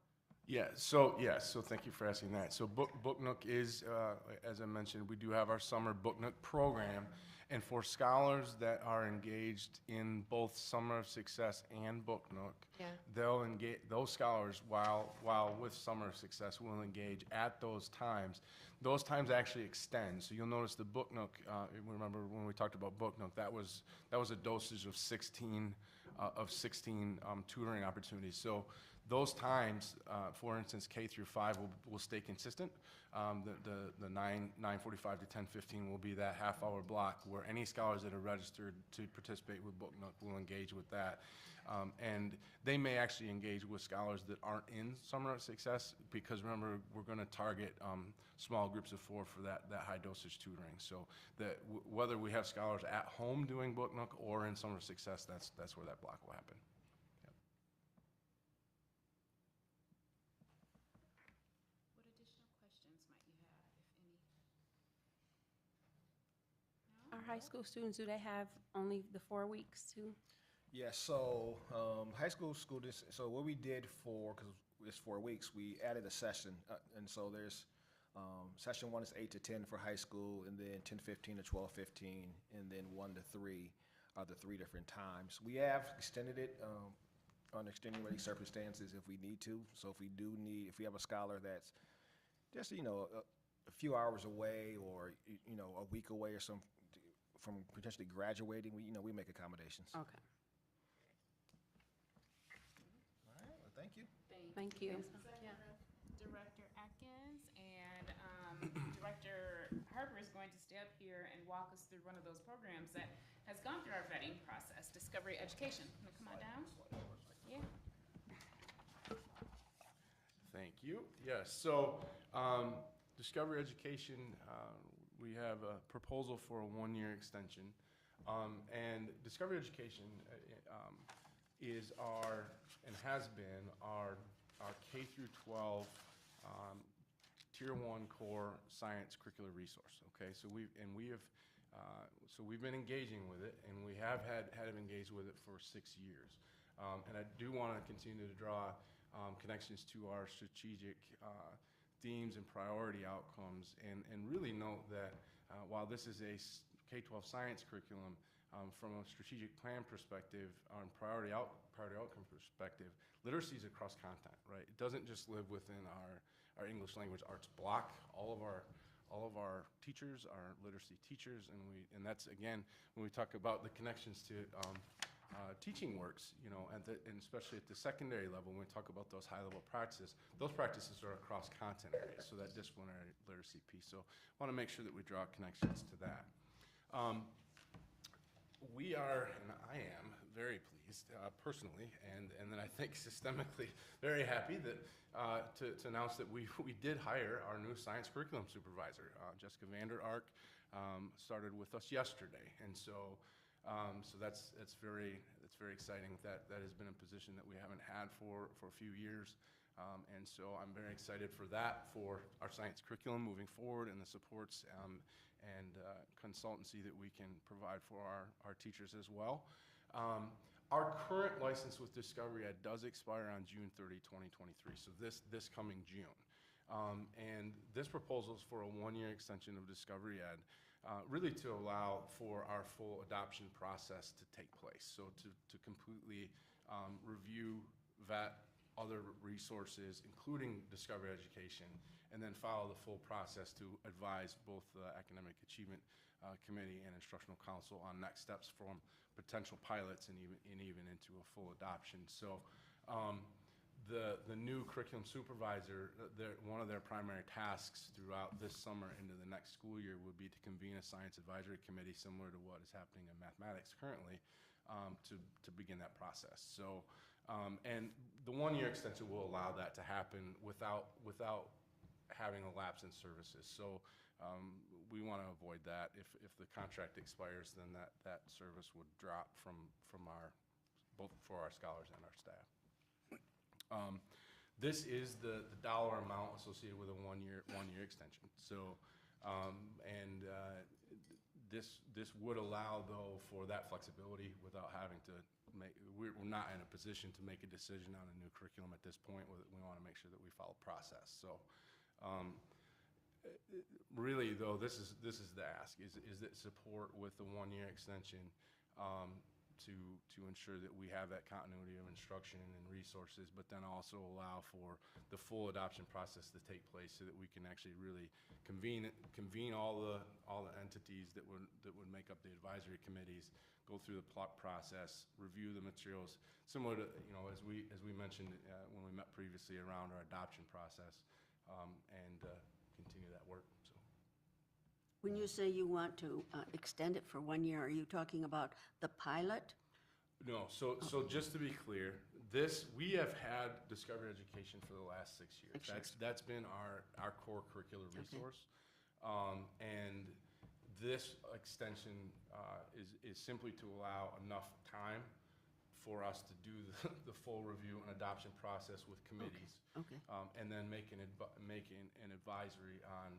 Yeah, so thank you for asking that. So Book Nook is, as I mentioned, we do have our summer Book Nook program. And for scholars that are engaged in both Summer of Success and Book Nook, they'll engage, those scholars, while with Summer of Success, will engage at those times. Those times actually extend. So you'll notice the Book Nook, remember when we talked about Book Nook, that was a dosage of 16 tutoring opportunities. So those times, for instance, K through 5 will stay consistent. The 9:45 to 10:15 will be that half-hour block where any scholars that are registered to participate with Book Nook will engage with that. And they may actually engage with scholars that aren't in Summer of Success, because remember, we're going to target small groups of 4 for that high dosage tutoring. So that whether we have scholars at home doing Book Nook or in Summer of Success, that's where that block will happen. What additional questions might you have, if any? No? Our high school students, do they have only the 4 weeks too? Yeah, so high school students, so what we did because it's 4 weeks, we added a session. And so there's session 1 is 8 to 10 for high school, and then 10:15 to 12:15, and then 1 to 3 are the 3 different times. We have extended it on extenuating circumstances if we need to. So if we have a scholar that's just, you know, a few hours away, or, you know, a week away or some from potentially graduating, we make accommodations. Okay. All right, well, thank you. Thank you. Director Atkins, and Director Harper is going to stay up here and walk us through one of those programs that has gone through our vetting process, Discovery Education. Can you come on down? Yeah. Thank you. Yes, so Discovery Education, we have a proposal for a 1-year extension. And Discovery Education is and has been our K through 12 Tier 1 core science curricular resource. Okay, so we've been engaging with it, and we have had engaged with it for 6 years. And I do want to continue to draw connections to our strategic themes and priority outcomes, and really note that while this is a K-12 science curriculum, from a strategic plan perspective, on priority outcome perspective, literacy is across content, right? It doesn't just live within our English language arts block. All of our teachers are literacy teachers, and that's, again, when we talk about the connections to teaching works, you know, and especially at the secondary level, when we talk about those high-level practices, those practices are across content areas, so that disciplinary literacy piece. So I want to make sure that we draw connections to that. We are, and I am, very pleased personally, and then I think systemically very happy that to announce that we did hire our new science curriculum supervisor. Jessica Vander Ark started with us yesterday, and so that's very exciting. That has been a position that we haven't had for a few years. And so I'm very excited for that, for our science curriculum moving forward and the supports and consultancy that we can provide for our teachers as well. Our current license with Discovery Ed does expire on June 30, 2023, so this coming June. And this proposal is for a one-year extension of Discovery Ed, really to allow for our full adoption process to take place. So to completely review, vet, other resources, including Discovery Education, and then follow the full process to advise both the Academic Achievement Committee and Instructional Council on next steps from potential pilots and even into a full adoption. So the new curriculum supervisor, one of their primary tasks throughout this summer into the next school year would be to convene a science advisory committee similar to what is happening in mathematics currently to begin that process. So and the one-year extension will allow that to happen without having a lapse in services. So we want to avoid that. If the contract expires, then that service would drop from both for our scholars and our staff. This is the dollar amount associated with a one-year extension. So this would allow, though, for that flexibility without having to we're not in a position to make a decision on a new curriculum at this point. We want to make sure that we follow process. So really, though, this is the ask, is that support with the one-year extension to ensure that we have that continuity of instruction and resources, but then also allow for the full adoption process to take place so that we can actually really convene all the entities that would make up the advisory committees, go through the plot process, review the materials, similar to, as we mentioned when we met previously around our adoption process, and continue that work. So. When you say you want to extend it for 1 year, are you talking about the pilot? No, so just to be clear, we have had Discovery Education for the last 6 years. That's been our core curricular resource. And this extension is simply to allow enough time for us to do the full review and adoption process with committees. Okay. And then make an advisory on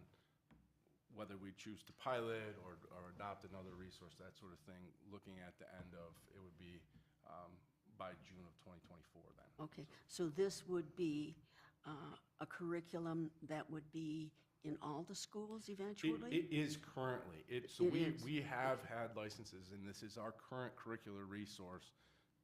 whether we choose to pilot or adopt another resource, that sort of thing, looking at the end of, it would be by June of 2024 then. Okay, so this would be a curriculum that would be in all the schools eventually? It is currently. So we have had licenses, and this is our current curricular resource,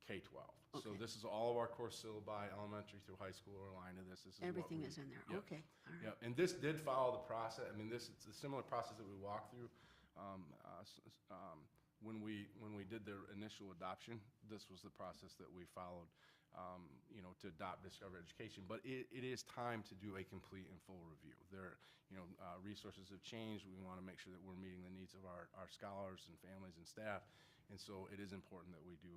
K-12. Okay. So this is all of our course syllabi, elementary through high school, are aligned to this. Everything is in there, yep. Okay. All right. Yep. And this did follow the process. I mean, it's a similar process that we walked through when we did the initial adoption. This was the process that we followed, to adopt Discovery Education. But it is time to do a complete and full review. Resources have changed. We want to make sure that we're meeting the needs of our scholars and families and staff. And so it is important that we do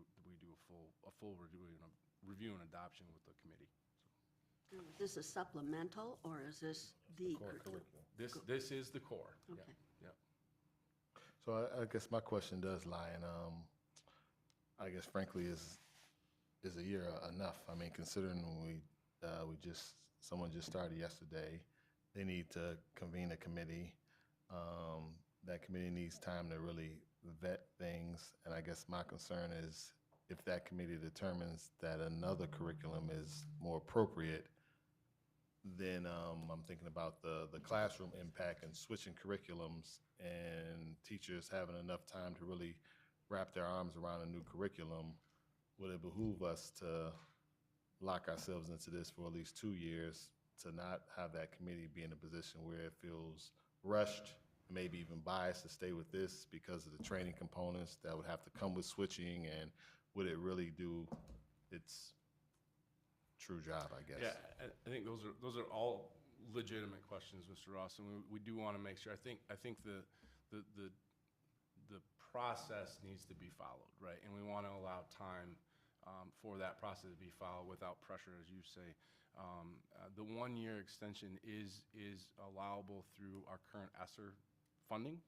a full review and adoption with the committee. So. Is this a supplemental, or is this the Core curriculum? This is the core. Okay. Yep. So I guess my question does lie in, I guess frankly, is a year enough? I mean, considering someone just started yesterday, they need to convene a committee. That committee needs time to really vet things, and I guess my concern is if that committee determines that another curriculum is more appropriate, then I'm thinking about the classroom impact and switching curriculums and teachers having enough time to really wrap their arms around a new curriculum. Would it behoove us to lock ourselves into this for at least 2 years, to not have that committee be in a position where it feels rushed, maybe even biased to stay with this because of the training components that would have to come with switching, and would it really do its true job, I guess? Yeah, I think those are all legitimate questions, Mr. Ross, and we do want to make sure. I think the the process needs to be followed, right? And we want to allow time for that process to be followed without pressure, as you say. The 1-year extension is allowable through our current ESSER funding.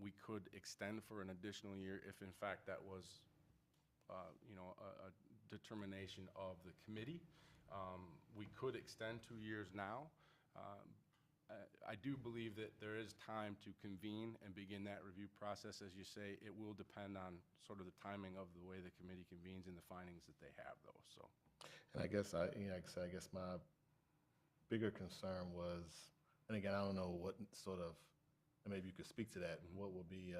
We could extend for an additional year if in fact that was, a determination of the committee. We could extend 2 years now. I do believe that there is time to convene and begin that review process. As you say, it will depend on sort of the timing of the way the committee convenes and the findings that they have, though, so. And I guess like I said, I guess my bigger concern was, and again, I don't know what sort of, and maybe you could speak to that, and what would be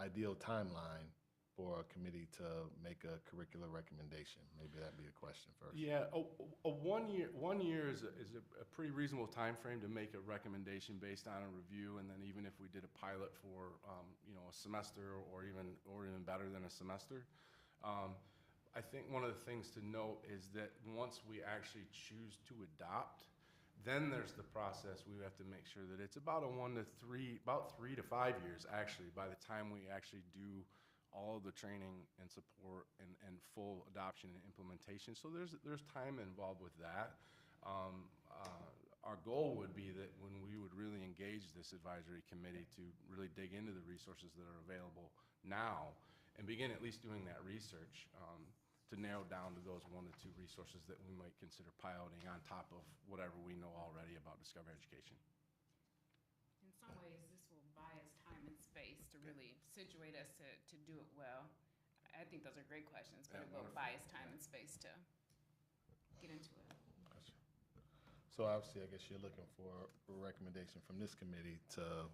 ideal timeline for a committee to make a curricular recommendation? Maybe that'd be a question first. Yeah, a 1 year is a pretty reasonable time frame to make a recommendation based on a review, and then even if we did a pilot for a semester or even better than a semester. I think one of the things to note is that once we actually choose to adopt, then there's the process. We have to make sure that it's about 3 to 5 years actually by the time we actually do all of the training and support and full adoption and implementation. So there's time involved with that. Our goal would be that when we would really engage this advisory committee to really dig into the resources that are available now and begin at least doing that research to narrow down to those 1 to 2 resources that we might consider piloting on top of whatever we know already about Discover Education. In some ways, this will buy us time and space to really situate us to do it well. I think those are great questions, but it will buy us time and space to get into it. Gotcha. So obviously, I guess you're looking for a recommendation from this committee to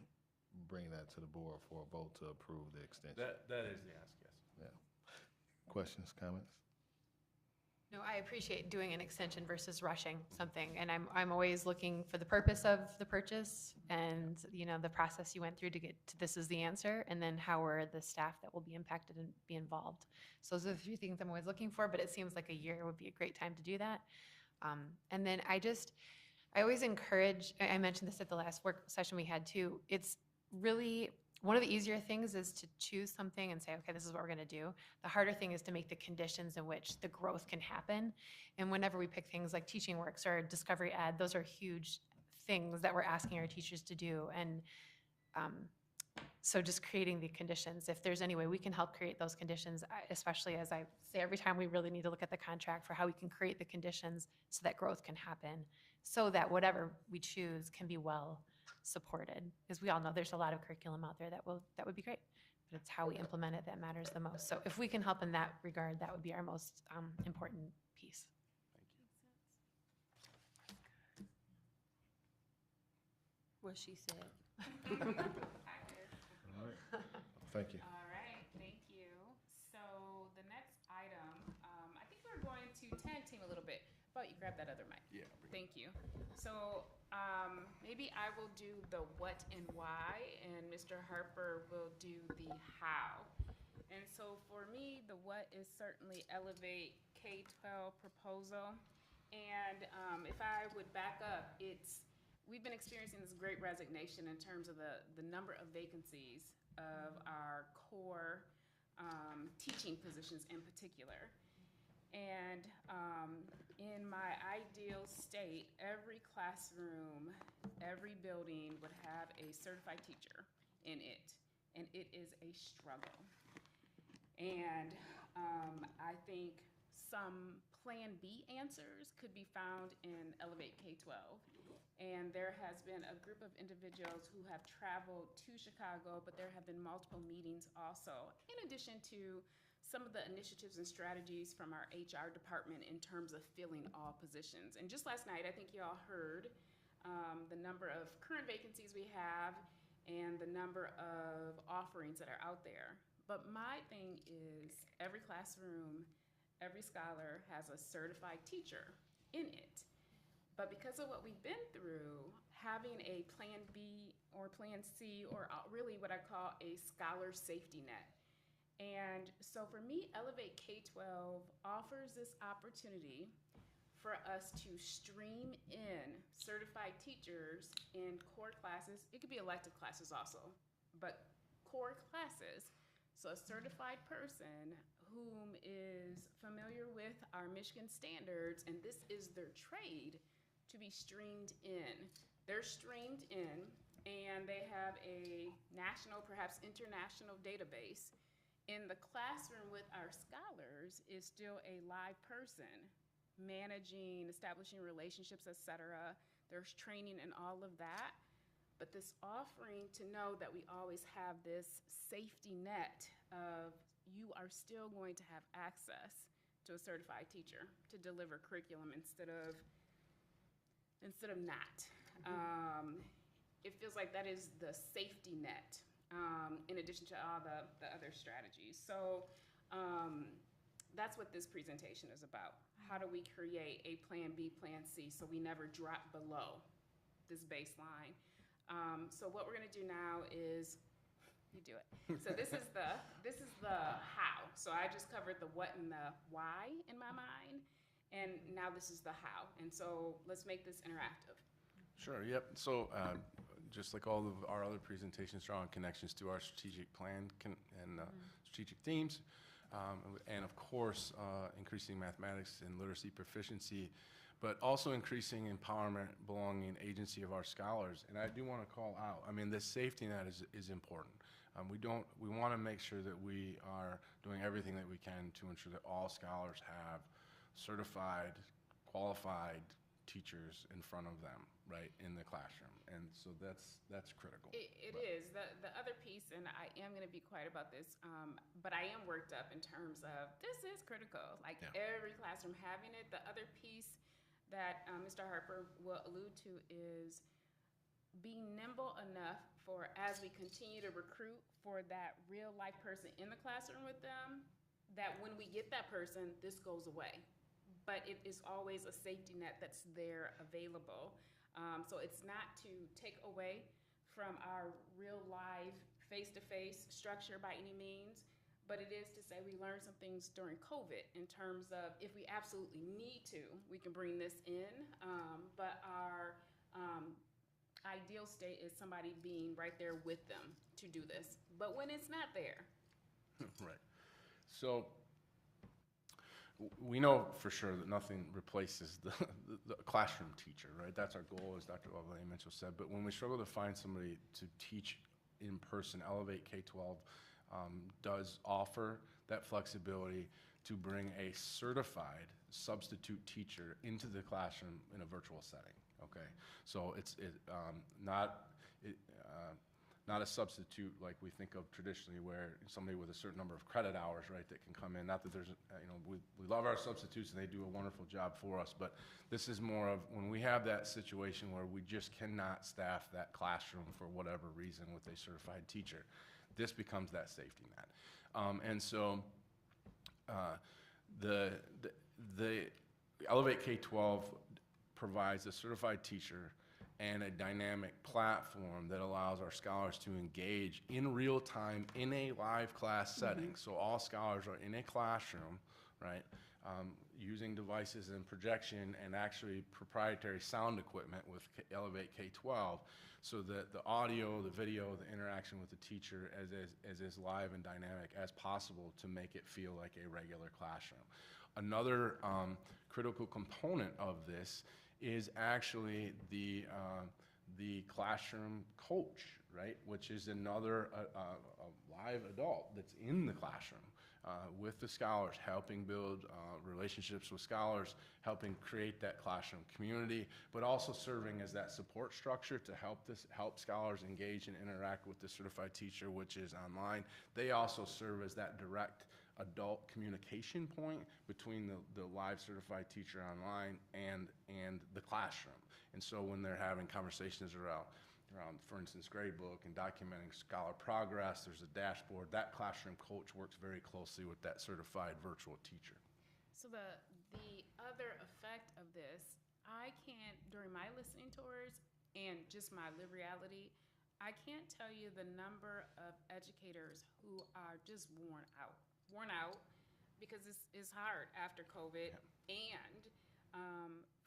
bring that to the board for a vote to approve the extension. That is the ask, yes. Yeah. Questions, comments? No, I appreciate doing an extension versus rushing something, and I'm always looking for the purpose of the purchase and, the process you went through to get to this is the answer, and then how are the staff that will be impacted and be involved. So those are the 3 things I'm always looking for, but it seems like a year would be a great time to do that. And then I always encourage, I mentioned this at the last work session we had too, it's really, one of the easier things is to choose something and say, okay, this is what we're going to do. The harder thing is to make the conditions in which the growth can happen. And whenever we pick things like Teaching Works or Discovery Ed, those are huge things that we're asking our teachers to do. And so just creating the conditions, if there's any way we can help create those conditions, especially as I say every time, we really need to look at the contract for how we can create the conditions so that growth can happen, so that whatever we choose can be well supported. Because we all know there's a lot of curriculum out there that would be great, but it's how we implement it that matters the most. So if we can help in that regard, that would be our most important piece. What she said. All right. Thank you. All right, thank you. So the next item, I think we're going to tag team a little bit. But you grab that other mic. Yeah. Thank you. So maybe I will do the what and why, and Mr. Harper will do the how. And so for me, the what is certainly Elevate K-12 proposal. And if I would back up, we've been experiencing this great resignation in terms of the number of vacancies of our core teaching positions in particular. And in my ideal state, every classroom, every building would have a certified teacher in it, and it is a struggle. And I think some Plan B answers could be found in Elevate K-12. And there has been a group of individuals who have traveled to Chicago, but there have been multiple meetings also, in addition to some of the initiatives and strategies from our HR department in terms of filling all positions. And just last night, I think you all heard the number of current vacancies we have and the number of offerings that are out there. But my thing is every classroom, every scholar has a certified teacher in it. But because of what we've been through, having a Plan B or Plan C, or really what I call a scholar safety net. And so for me, Elevate K-12 offers this opportunity for us to stream in certified teachers in core classes. It could be elective classes also, but core classes. So a certified person whom is familiar with our Michigan standards, and this is their trade, to be streamed in. They're streamed in, and they have a national, perhaps international database. In the classroom with our scholars is still a live person managing, establishing relationships, et cetera. There's training and all of that. But this offering to know that we always have this safety net of you are still going to have access to a certified teacher to deliver curriculum instead of not. It feels like that is the safety net, in addition to all the other strategies. So that's what this presentation is about. How do we create a plan B, plan C, so we never drop below this baseline? So what we're gonna do now is, you do it. So this is the how. So I just covered the what and the why in my mind, and now this is the how. And so let's make this interactive. Sure, yep. So just like all of our other presentations, drawing connections to our strategic plan and strategic themes. And of course, increasing mathematics and literacy proficiency, but also increasing empowerment, belonging, agency of our scholars. And I do want to call out, I mean, this safety net is important. We want to make sure that we are doing everything that we can to ensure that all scholars have certified, qualified teachers in front of them, right, in the classroom. And so that's critical. It is. The other piece, and I am going to be quiet about this, but I am worked up in terms of this is critical. Like every classroom having it. The other piece that Mr. Harper will allude to is being nimble enough for, as we continue to recruit for that real life person in the classroom with them, that when we get that person, this goes away. But it is always a safety net that's there available. So it's not to take away from our real live face-to-face structure by any means, but it is to say we learned some things during COVID in terms of if we absolutely need to, we can bring this in, but our ideal state is somebody being right there with them to do this. But when it's not there. Right. So we know for sure that nothing replaces the classroom teacher, right? That's our goal, as Dr. Lovelace Mitchell said. But when we struggle to find somebody to teach in person, Elevate K-12 does offer that flexibility to bring a certified substitute teacher into the classroom in a virtual setting, okay? So it's not a substitute like we think of traditionally, where somebody with a certain number of credit hours, right, that can come in. Not that there's, we love our substitutes and they do a wonderful job for us, but this is more of when we have that situation where we just cannot staff that classroom for whatever reason with a certified teacher. This becomes that safety net. And so the Elevate K-12 provides a certified teacher and a dynamic platform that allows our scholars to engage in real time in a live class setting. So all scholars are in a classroom, right, using devices and projection and actually proprietary sound equipment with Elevate K-12, so that the audio, the video, the interaction with the teacher as live and dynamic as possible to make it feel like a regular classroom. Another critical component of this is actually the classroom coach, right? Which is another live adult that's in the classroom with the scholars, helping build relationships with scholars, helping create that classroom community, but also serving as that support structure to help scholars engage and interact with the certified teacher, which is online. They also serve as that direct adult communication point between the live certified teacher online and the classroom. And so when they're having conversations around, for instance, gradebook and documenting scholar progress, there's a dashboard. That classroom coach works very closely with that certified virtual teacher. So the other effect of this, I can't, during my listening tours and just my live reality, I can't tell you the number of educators who are just worn out because it's hard after COVID, and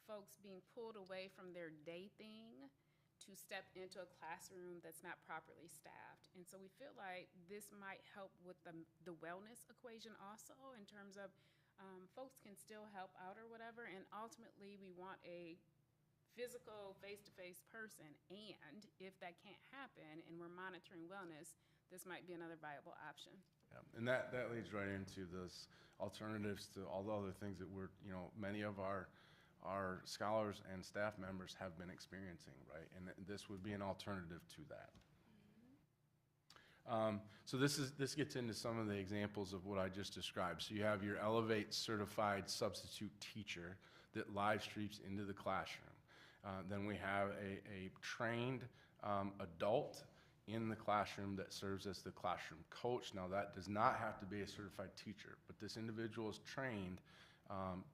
folks being pulled away from their day thing to step into a classroom that's not properly staffed. And so we feel like this might help with the wellness equation also, in terms of folks can still help out or whatever. And ultimately, we want a physical, face-to-face person. And if that can't happen and we're monitoring wellness, this might be another viable option. Yeah, and that leads right into those alternatives to all the other things that we're, many of our scholars and staff members have been experiencing, right? And this would be an alternative to that. So this gets into some of the examples of what I just described. So you have your Elevate certified substitute teacher that live streams into the classroom. Then we have a trained adult in the classroom that serves as the classroom coach. Now that does not have to be a certified teacher, but this individual is trained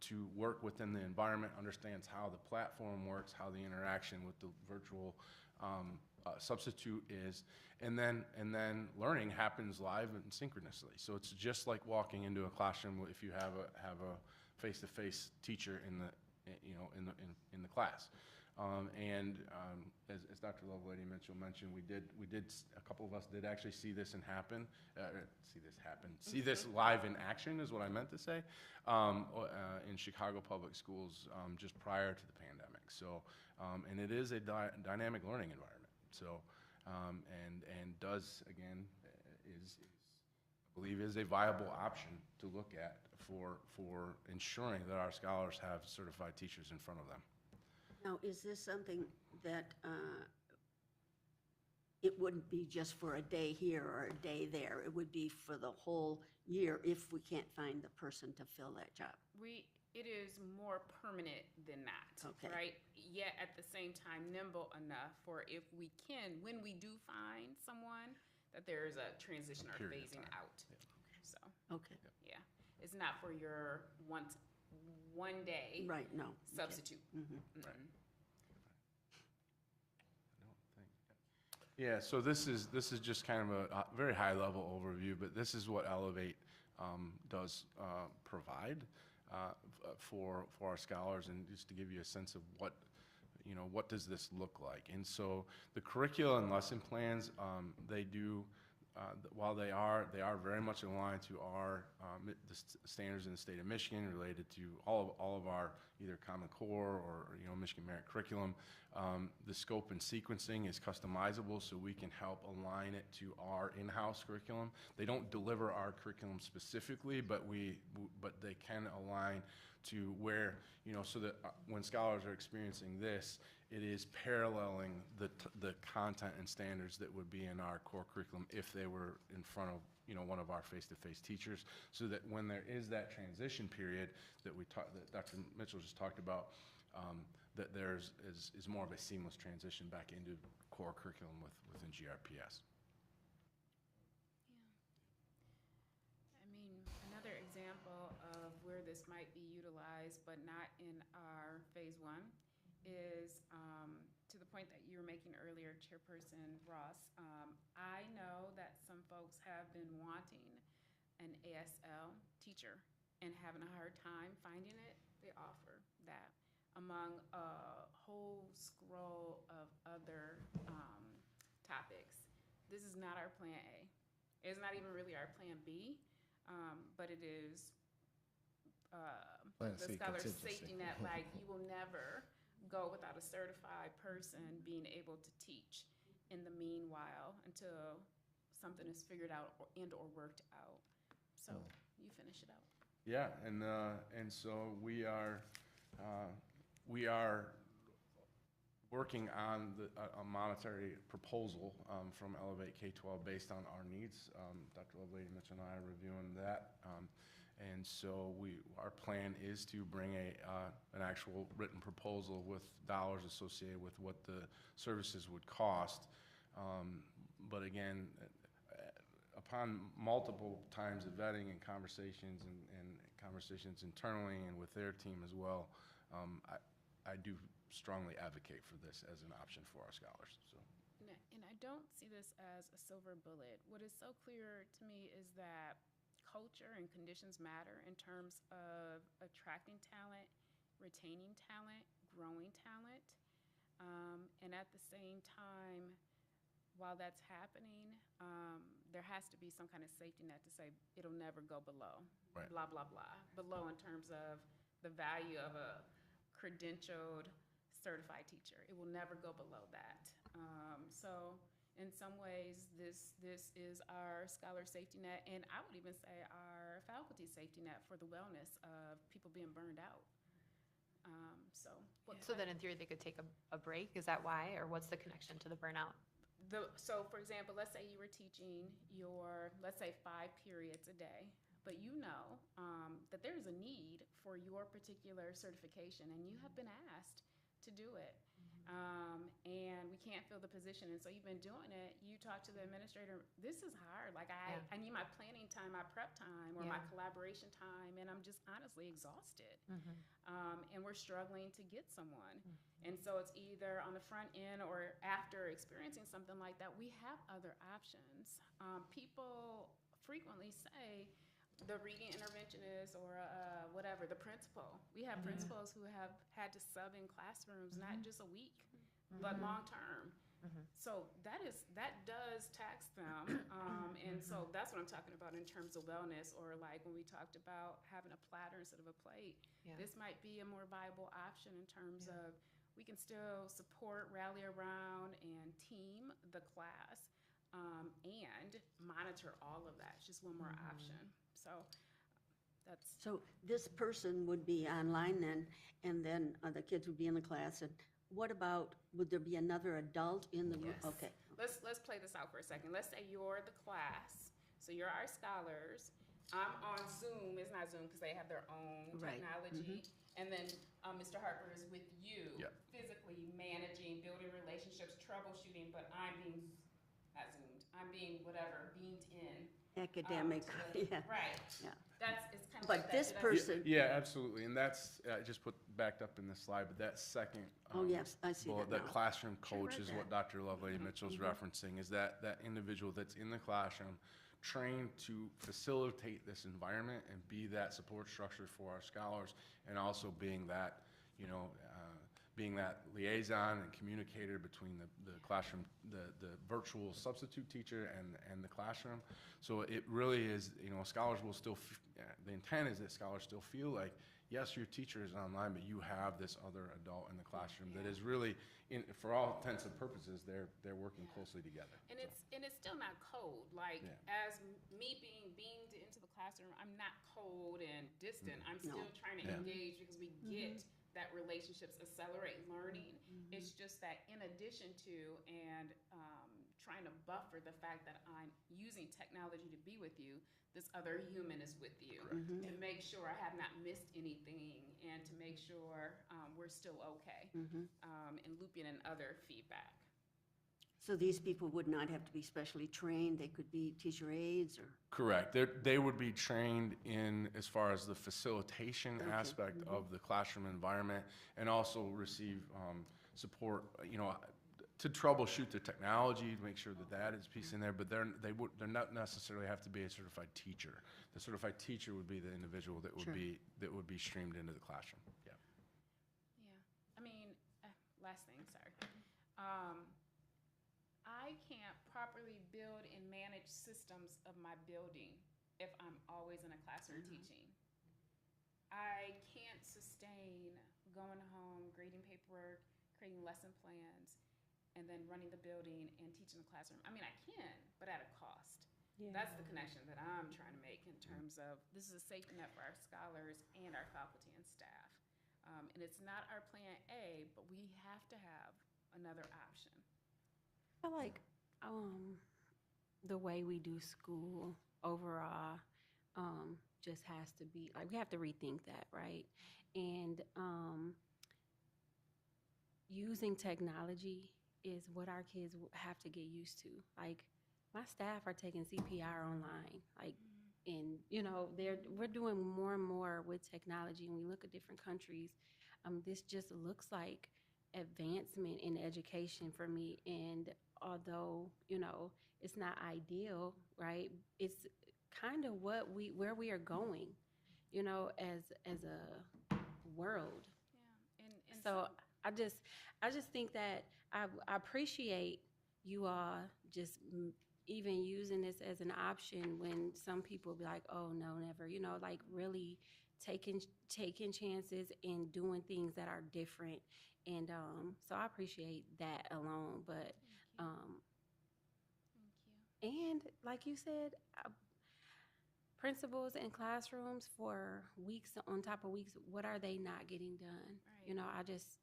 to work within the environment, understands how the platform works, how the interaction with the virtual substitute is, and then learning happens live and synchronously. So it's just like walking into a classroom if you have a face-to-face teacher in the class. As Dr. Lovelady Mitchell mentioned, a couple of us did actually see this live in action is what I meant to say, in Chicago Public Schools just prior to the pandemic. So, and it is a dynamic learning environment. So, and does, again, I believe is a viable option to look at for ensuring that our scholars have certified teachers in front of them. Now, is this something that it wouldn't be just for a day here or a day there? It would be for the whole year if we can't find the person to fill that job? It is more permanent than that, Okay. right? Yet at the same time, nimble enough for if we can, when we do find someone, that there is a transition or Period of phasing time. out. So, Okay, yeah, it's not for your one day right, no. Okay. substitute. Mhm. Right. Yeah, so this is just kind of a very high level overview, but this is what Elevate does provide for our scholars, and just to give you a sense of what does this look like. And so the curricula and lesson plans, they do, while they are very much aligned to our the standards in the state of Michigan related to all of our either Common Core or Michigan Merit Curriculum. The scope and sequencing is customizable, so we can help align it to our in-house curriculum. They don't deliver our curriculum specifically, but they can align to where, so that when scholars are experiencing this, it is paralleling the content and standards that would be in our core curriculum if they were in front of one of our face-to-face teachers, so that when there is that transition period that that Dr. Mitchell just talked about, that there's is more of a seamless transition back into core curriculum within GRPS. I mean, another example of where this might be utilized, but not in our phase one, is to the point that you were making earlier, Chairperson Ross. I know that some folks have been wanting an ASL teacher and having a hard time finding it. They offer that among a whole scroll of other topics. This is not our plan A. It's not even really our plan B, but it is Plan the C, scholar's contingency. safety net. Like, you will never go without a certified person being able to teach in the meanwhile until something is figured out or worked out. So you finish it out. Yeah, and so we are working on a monetary proposal from Elevate K-12 based on our needs. Dr. Lovelady Mitchell and I are reviewing that. And so our plan is to bring an actual written proposal with dollars associated with what the services would cost. But again, upon multiple times of vetting and conversations and conversations internally and with their team as well, I do strongly advocate for this as an option for our scholars. So. And I don't see this as a silver bullet. What is so clear to me is that culture and conditions matter in terms of attracting talent, retaining talent, growing talent. And at the same time, while that's happening, there has to be some kind of safety net to say it'll never go below, Right. blah, blah, blah. Below in terms of the value of a credentialed, certified teacher. It will never go below that. So in some ways, this is our scholar safety net, and I would even say our faculty safety net for the wellness of people being burned out. So then in theory, they could take a break? Is that why? Or what's the connection to the burnout? So for example, let's say you were teaching let's say 5 periods a day, but you know that there's a need for your particular certification, and you have been asked to do it. And we can't fill the position. And so you've been doing it. You talk to the administrator, this is hard. Like I need my planning time, my prep time, or my collaboration time, and I'm just honestly exhausted. And we're struggling to get someone. And so it's either on the front end or after experiencing something like that, we have other options. People frequently say, the reading interventionist or whatever, the principal. We have principals who have had to sub in classrooms, not just a week, but long term. So that does tax them. And so that's what I'm talking about in terms of wellness, or like when we talked about having a platter instead of a plate. This might be a more viable option in terms of we can still support, rally around, and team the class, and monitor all of that. It's just one more option. So that's. So this person would be online then, and then the kids would be in the class. And what about, would there be another adult in the room? Yes. Okay. Let's play this out for a second. Let's say you're the class, so you're our scholars. I'm on Zoom. It's not Zoom because they have their own technology. And then Mr. Harper is with you, physically managing, building relationships, troubleshooting. But I'm being not zoomed. I'm being whatever, beamed in. Academic, Right. Yeah. It's kind of But like that. this Did I- person, Yeah, absolutely, and that's, I just put backed up in the slide, but that second. Oh, yes, I see bullet, that now. classroom Sure coach read is that. what Dr. Lovelady Mitchell's referencing, is that individual that's in the classroom, trained to facilitate this environment and be that support structure for our scholars, and also being that, being that liaison and communicator between the classroom, the virtual substitute teacher and the classroom. So it really is, scholars will still, the intent is that scholars still feel like, yes, your teacher is online, but you have this other adult in the classroom that is really, for all intents and purposes, they're working closely together. And it's still not cold. Like as me being beamed into the classroom, I'm not cold and distant. I'm still trying to engage because we get that relationships accelerate learning. It's just that in addition to and trying to buffer the fact that I'm using technology to be with you, this other human is with you to make sure I have not missed anything and to make sure we're still okay, and looping in other feedback. so these people would not have to be specially trained. They could be teacher aides or? Correct. They would be trained in as far as the facilitation aspect of the classroom environment, and also receive support, to troubleshoot the technology, to make sure that is piece in there. But they're not necessarily have to be a certified teacher. The certified teacher would be the individual that would be streamed into the classroom. Yeah. Yeah, I mean, last thing, sorry. I can't properly build and manage systems of my building if I'm always in a classroom teaching. I can't sustain going home, grading paperwork, creating lesson plans, and then running the building and teaching the classroom. I mean, I can, but at a cost. That's the connection that I'm trying to make in terms of this is a safety net for our scholars and our faculty and staff. And it's not our plan A, but we have to have another option. I feel like the way we do school overall just has to be, like, we have to rethink that, right? And using technology is what our kids have to get used to. Like, my staff are taking CPR online, like, and, we're doing more and more with technology. And we look at different countries, this just looks like advancement in education for me. And although, it's not ideal, right? It's kind of where we are going, as a world. Yeah, and So I just think that I appreciate you all just even using this as an option when some people be like, oh, no, never, you know, like really taking chances and doing things that are different. And so I appreciate that alone. But, Thank you. and like you said, principals in classrooms for weeks on top of weeks, what are they not getting done? Right. You know, I just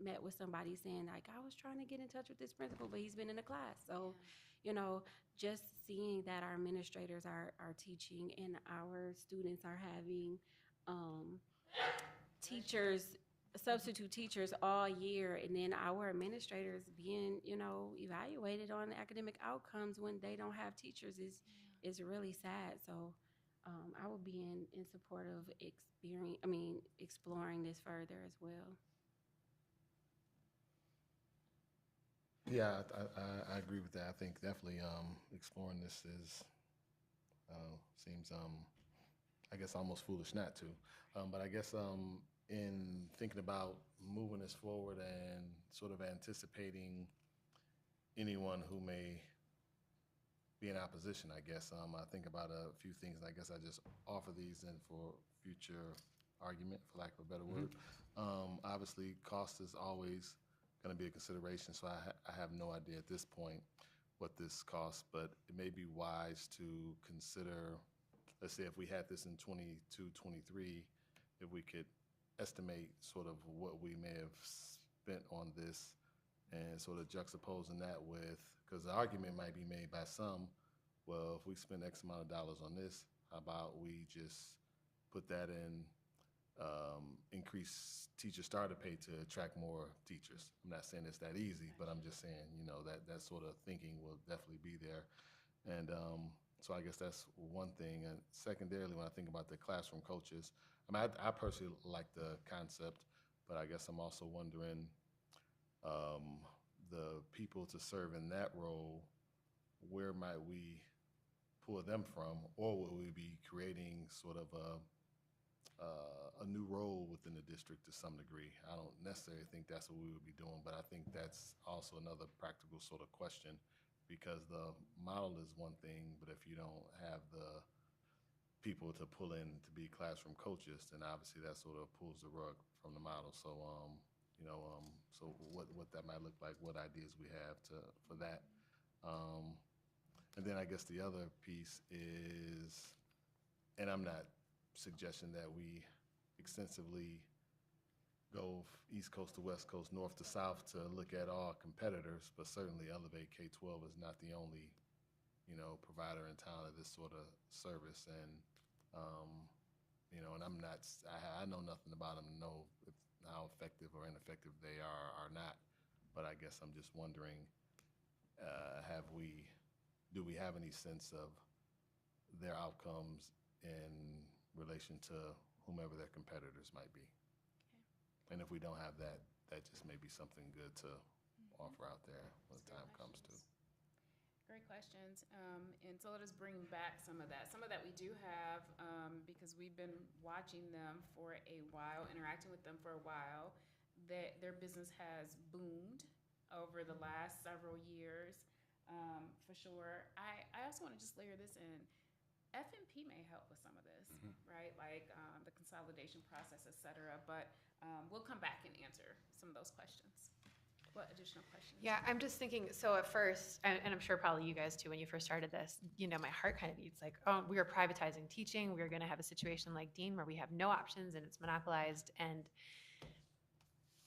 met with somebody saying like, I was trying to get in touch with this principal, but he's been in a class. So, you know, just seeing that our administrators are teaching and our students are having teachers, substitute teachers all year, and then our administrators being, you know, evaluated on academic outcomes when they don't have teachers is really sad. So I would be in support of exploring this further as well. Yeah, I agree with that. I think definitely exploring this seems, I guess, almost foolish not to. But I guess in thinking about moving this forward and sort of anticipating anyone who may be in opposition, I guess, I think about a few things. I guess I just offer these in for future argument, for lack of a better word. Obviously, cost is always going to be a consideration, so I have no idea at this point what this costs, but it may be wise to consider, let's say if we had this in 22, 23, if we could estimate sort of what we may have spent on this and sort of juxtaposing that with, because the argument might be made by some, well, if we spend X amount of dollars on this, how about we just put that in increase teacher starter pay to attract more teachers. I'm not saying it's that easy, but I'm just saying, you know, that sort of thinking will definitely be there. And so I guess that's one thing. And secondarily, when I think about the classroom coaches, I mean, I personally like the concept, but I guess I'm also wondering the people to serve in that role, where might we pull them from, or will we be creating sort of a new role within the district to some degree? I don't necessarily think that's what we would be doing, but I think that's also another practical sort of question, because the model is one thing, but if you don't have the people to pull in to be classroom coaches, then obviously that sort of pulls the rug from the model. So, you know, so what that might look like, what ideas we have for that. And then I guess the other piece is, and I'm not suggesting that we extensively go East Coast to West Coast, North to South to look at all competitors, but certainly Elevate K-12 is not the only, you know, provider in town of this sort of service. And, you know, and I know nothing about them to know how effective or ineffective they are or not, but I guess I'm just wondering, do we have any sense of their outcomes in relation to whomever their competitors might be? Okay. And if we don't have that, that just may be something good to offer out there when the time comes to. Great questions. And so let us bring back some of that. Some of that we do have, because we've been watching them for a while, interacting with them for a while, that their business has boomed over the last several years, for sure. I also want to just layer this in. FMP may help with some of this, right? Like the consolidation process, et cetera. But we'll come back and answer some of those questions. What additional questions? Yeah, I'm just thinking, so at first, and I'm sure probably you guys too, when you first started this, you know, my heart kind of beats like, oh, we are privatizing teaching. We're going to have a situation like Dean where we have no options and it's monopolized. And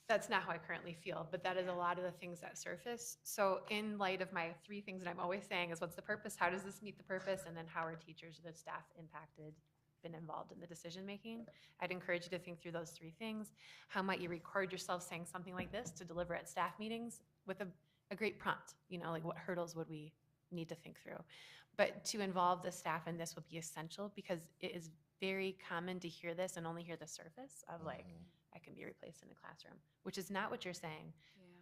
that's not how I currently feel, but that is a lot of the things that surface. So in light of my three things that I'm always saying is, what's the purpose? How does this meet the purpose? And then how are teachers, the staff impacted, been involved in the decision-making? I'd encourage you to think through those three things. How might you record yourself saying something like this to deliver at staff meetings with a great prompt? You know, like what hurdles would we need to think through? But to involve the staff in this would be essential, because it is very common to hear this and only hear the surface of like, I can be replaced in the classroom, which is not what you're saying,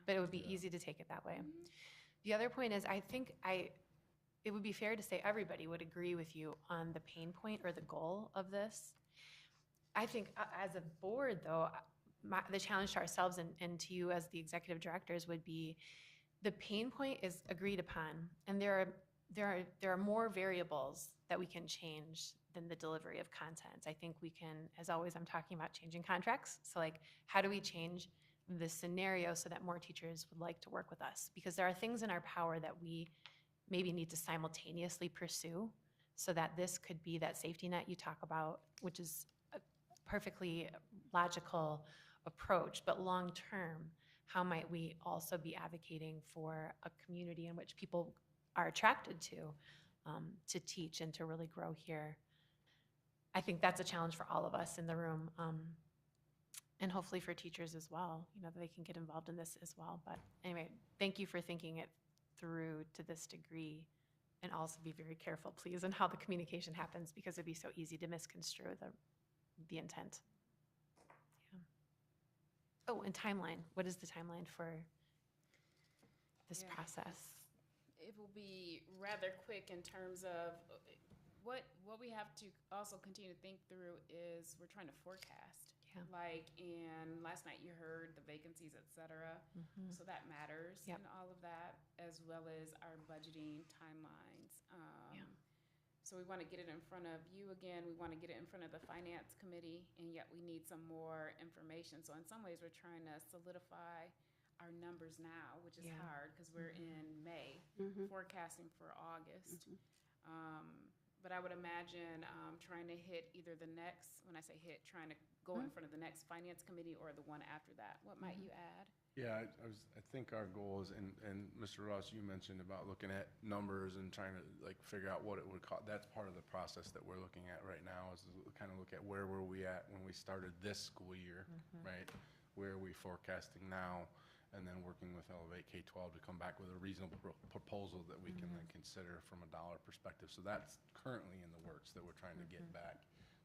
but it would be easy to take it that way. The other point is, I think it would be fair to say everybody would agree with you on the pain point or the goal of this. I think as a board, though, the challenge to ourselves and to you as the executive directors would be, the pain point is agreed upon, and there are more variables that we can change than the delivery of content. I think we can, as always, I'm talking about changing contracts. So like, how do we change the scenario so that more teachers would like to work with us? Because there are things in our power that we maybe need to simultaneously pursue so that this could be that safety net you talk about, which is a perfectly logical approach. But long-term, how might we also be advocating for a community in which people are attracted to teach and to really grow here? I think that's a challenge for all of us in the room, and hopefully for teachers as well, that they can get involved in this as well. But anyway, thank you for thinking it through to this degree, and also be very careful, please, in how the communication happens, because it'd be so easy to misconstrue the intent. Yeah. Oh, and timeline. What is the timeline for this Yeah. process? It will be rather quick in terms of what we have to also continue to think through is we're trying to forecast. Yeah. Like, and last night you heard the vacancies, et cetera. So that matters Yep. in all of that, as well as our budgeting timelines. Yeah. So we want to get it in front of you again. We want to get it in front of the finance committee, and yet we need some more information. So in some ways, we're trying to solidify our numbers now, which is Yeah. hard because we're in May, forecasting for August. But I would imagine trying to hit either the next, when I say hit, trying to go in front of the next finance committee or the one after that. What might you add? Yeah, I think our goal is, and Mr. Ross, you mentioned about looking at numbers and trying to like figure out what it would cost. That's part of the process that we're looking at right now, is to kind of look at where were we at when we started this school year, right? Where are we forecasting now? And then working with Elevate K-12 to come back with a reasonable proposal that we can then consider from a dollar perspective. So that's currently in the works that we're trying to get back.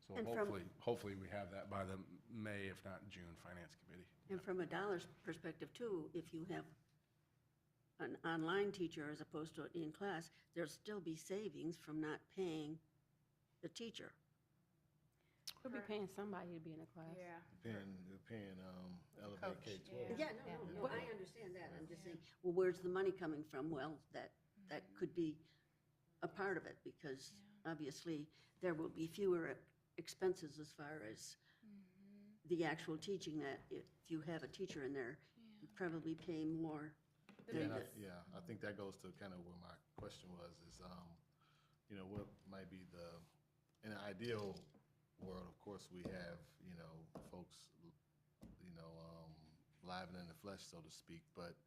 So And from- hopefully we have that by the May, if not June, Finance Committee. And from a dollars perspective too, if you have an online teacher as opposed to in class, there'll still be savings from not paying the teacher. We'll be paying somebody to be in a class. Yeah. Paying Elevate coach, K-12. Yeah, no, I understand that. I'm just saying, well, where's the money coming from? Well, that could be a part of it, because obviously there will be fewer expenses as far as the actual teaching, that if you have a teacher in there, you probably pay more than the. Yeah, I think that goes to kind of where my question was, is, what might be in an ideal world, of course, we have, folks, live and in the flesh, so to speak, but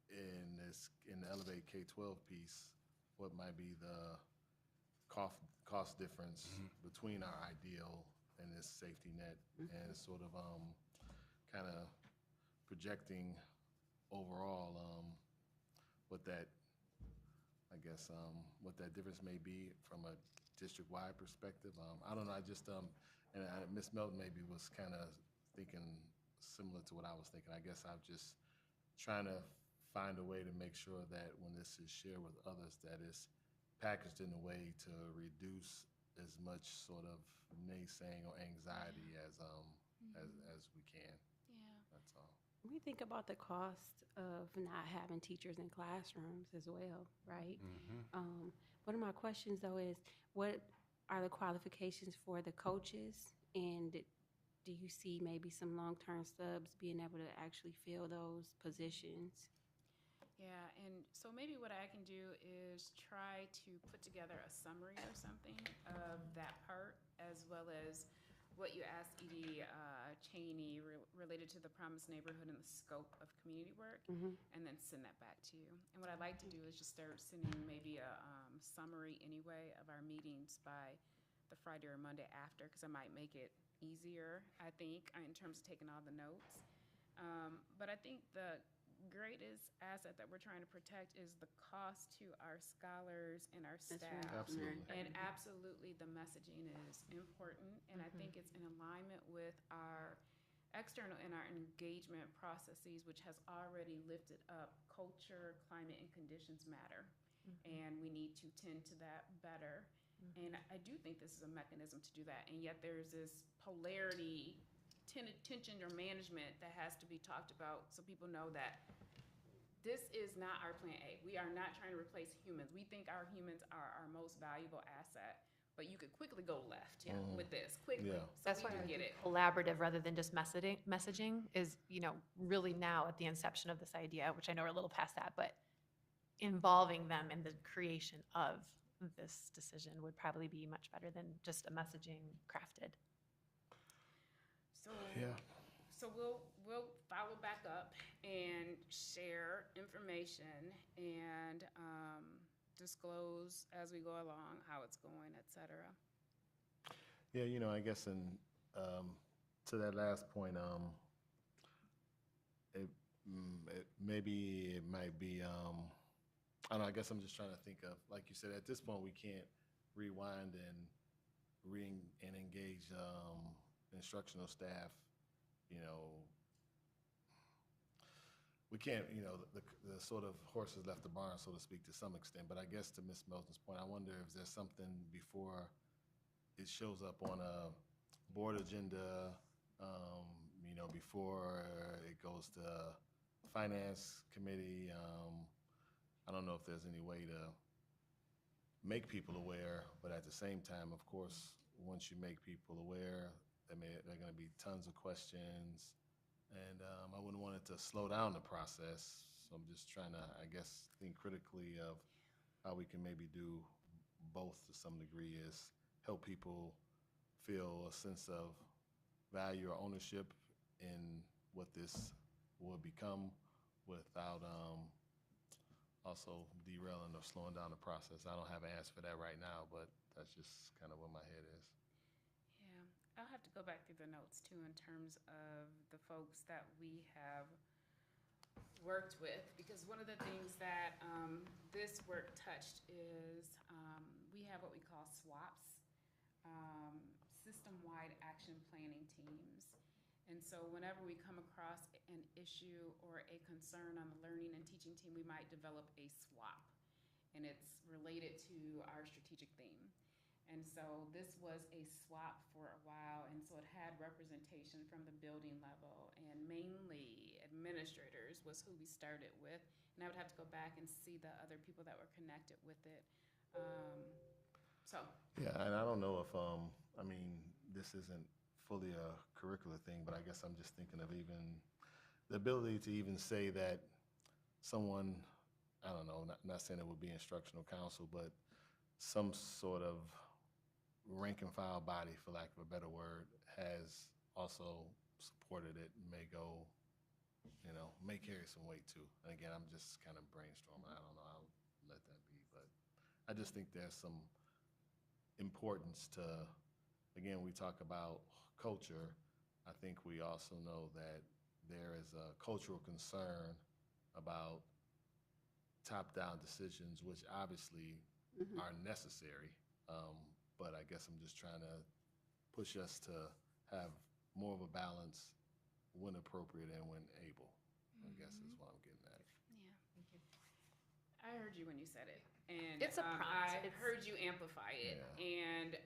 in the Elevate K-12 piece, what might be the cost difference between our ideal and this safety net, and sort of kind of projecting overall what that, I guess, what that difference may be from a district-wide perspective. I don't know, and Ms. Melton maybe was kind of thinking similar to what I was thinking. I guess I'm just trying to find a way to make sure that when this is shared with others, that it's packaged in a way to reduce as much sort of naysaying or anxiety as we can. Yeah. That's all. We think about the cost of not having teachers in classrooms as well, right? One of my questions, though, is what are the qualifications for the coaches? And do you see maybe some long-term subs being able to actually fill those positions? Yeah, and so maybe what I can do is try to put together a summary or something of that part, as well as what you asked Edie Cheney related to the Promised Neighborhood and the scope of community work, and then send that back to you. And what I'd like to do is just start sending maybe a summary anyway of our meetings by the Friday or Monday after, because I might make it easier, I think, in terms of taking all the notes. But I think the greatest asset that we're trying to protect is the cost to our scholars and our That's staff. right. Absolutely. And absolutely, the messaging is important, and I think it's in alignment with our external and our engagement processes, which has already lifted up culture, climate, and conditions matter. And we need to tend to that better. And I do think this is a mechanism to do that, and yet there's this polarity tension or management that has to be talked about so people know that this is not our plan A. We are not trying to replace humans. We think our humans are our most valuable asset, but you could quickly go left with this, quickly. Yeah. So That's we why do I get think it. collaborative rather than just messaging is, really now at the inception of this idea, which I know we're a little past that, but involving them in the creation of this decision would probably be much better than just a messaging crafted. So, Yeah. so we'll follow back up and share information and disclose as we go along how it's going, et cetera. Yeah, I guess to that last point, maybe it might be, I don't know, I guess I'm just trying to think of, like you said, at this point, we can't rewind and engage instructional staff, we can't, the sort of horse has left the barn, so to speak, to some extent. But I guess to Ms. Melton's point, I wonder if there's something before it shows up on a board agenda, before it goes to finance committee. I don't know if there's any way to make people aware, but at the same time, of course, once you make people aware, there are going to be tons of questions. And I wouldn't want it to slow down the process. So I'm just trying to, I guess, think critically of how we can maybe do both to some degree, is help people feel a sense of value or ownership in what this will become without also derailing or slowing down the process. I don't have an answer for that right now, but that's just kind of where my head is. I'll have to go back through the notes too in terms of the folks that we have worked with, because one of the things that this work touched is we have what we call SWAPs, system-wide action planning teams. And so whenever we come across an issue or a concern on the learning and teaching team, we might develop a SWAP, and it's related to our strategic theme. And so this was a SWAP for a while, and so it had representation from the building level, and mainly administrators was who we started with. And I would have to go back and see the other people that were connected with it. Yeah, and I don't know if, this isn't fully a curricular thing, but I guess I'm just thinking of even the ability to even say that someone, I don't know, not saying it would be instructional council, but some sort of rank and file body, for lack of a better word, has also supported it, may carry some weight too. And again, I'm just kind of brainstorming. I don't know, I'll let that be. But I just think there's some importance to, again, we talk about culture. I think we also know that there is a cultural concern about top-down decisions, which obviously are necessary. But I guess I'm just trying to push us to have more of a balance when appropriate and when able, I guess is what I'm getting at. Yeah. Thank you. I heard you when you said it. And It's a prompt. I heard you amplify it. Yeah. And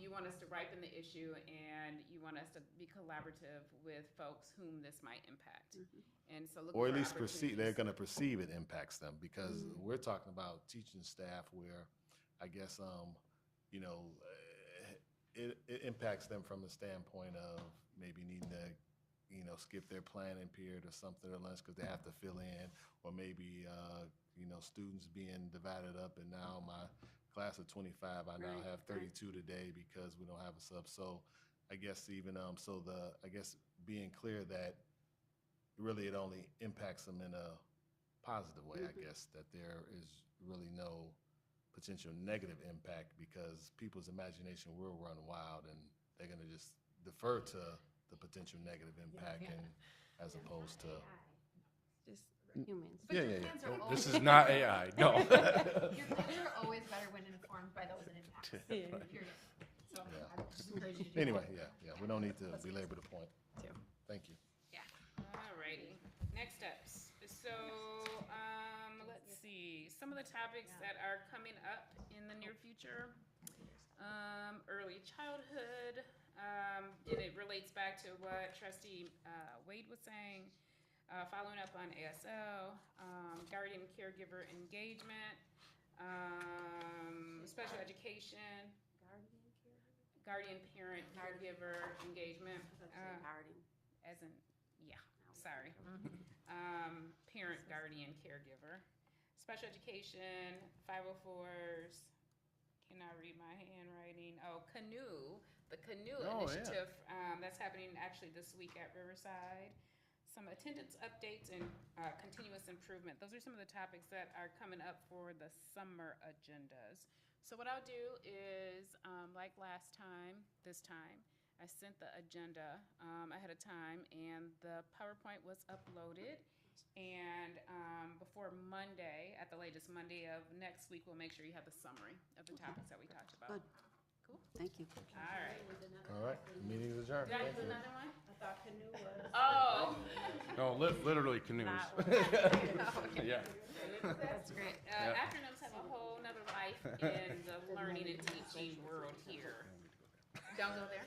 you want us to ripen the issue, and you want us to be collaborative with folks whom this might impact. And so Or at for least they're opportunities. going to perceive it impacts them, because we're talking about teaching staff where I guess, it impacts them from the standpoint of maybe needing to, skip their planning period or something or lunch because they have to fill in, or maybe, students being divided up, and now my class of 25, I now Right, have 32 today because we don't have a sub. So I guess even, I guess being clear that really it only impacts them in a positive way, I guess, that there is really no potential negative impact, because people's imagination will run wild and they're going to just defer to the potential negative impact and as opposed to Just humans. But your yeah. plans are This always, is not AI, no. your plans are always better when informed by those it impacts. Period. So I would just encourage you to do Anyway, that. yeah, we don't need to belabor the point. Too. Thank you. Alrighty, next ups. So, let's see, some of the topics that are coming up in the near future. Early childhood, and it relates back to what Trustee Wade was saying, following up on ASL, guardian caregiver engagement, special education, guardian parent caregiver engagement, Guardian. as in, yeah, sorry. Parent guardian caregiver, special education, 504s, cannot read my handwriting. Oh, Canoe, the Canoe Oh, yeah. initiative, that's happening actually this week at Riverside. Some attendance updates and continuous improvement. Those are some of the topics that are coming up for the summer agendas. So what I'll do is, like last time, this time, I sent the agenda ahead of time, and the PowerPoint was uploaded. And before Monday, at the latest Monday of next week, we'll make sure you have the summary of the topics that we talked about. Good. Cool. Thank you. All right. All right, meeting is adjourned. Did I Thank do you. another one? I thought Canoe was. Oh. No, literally canoes. Yeah. That's great. Yeah. Acronyms have a whole nother life in the learning and teaching world here. Don't go there.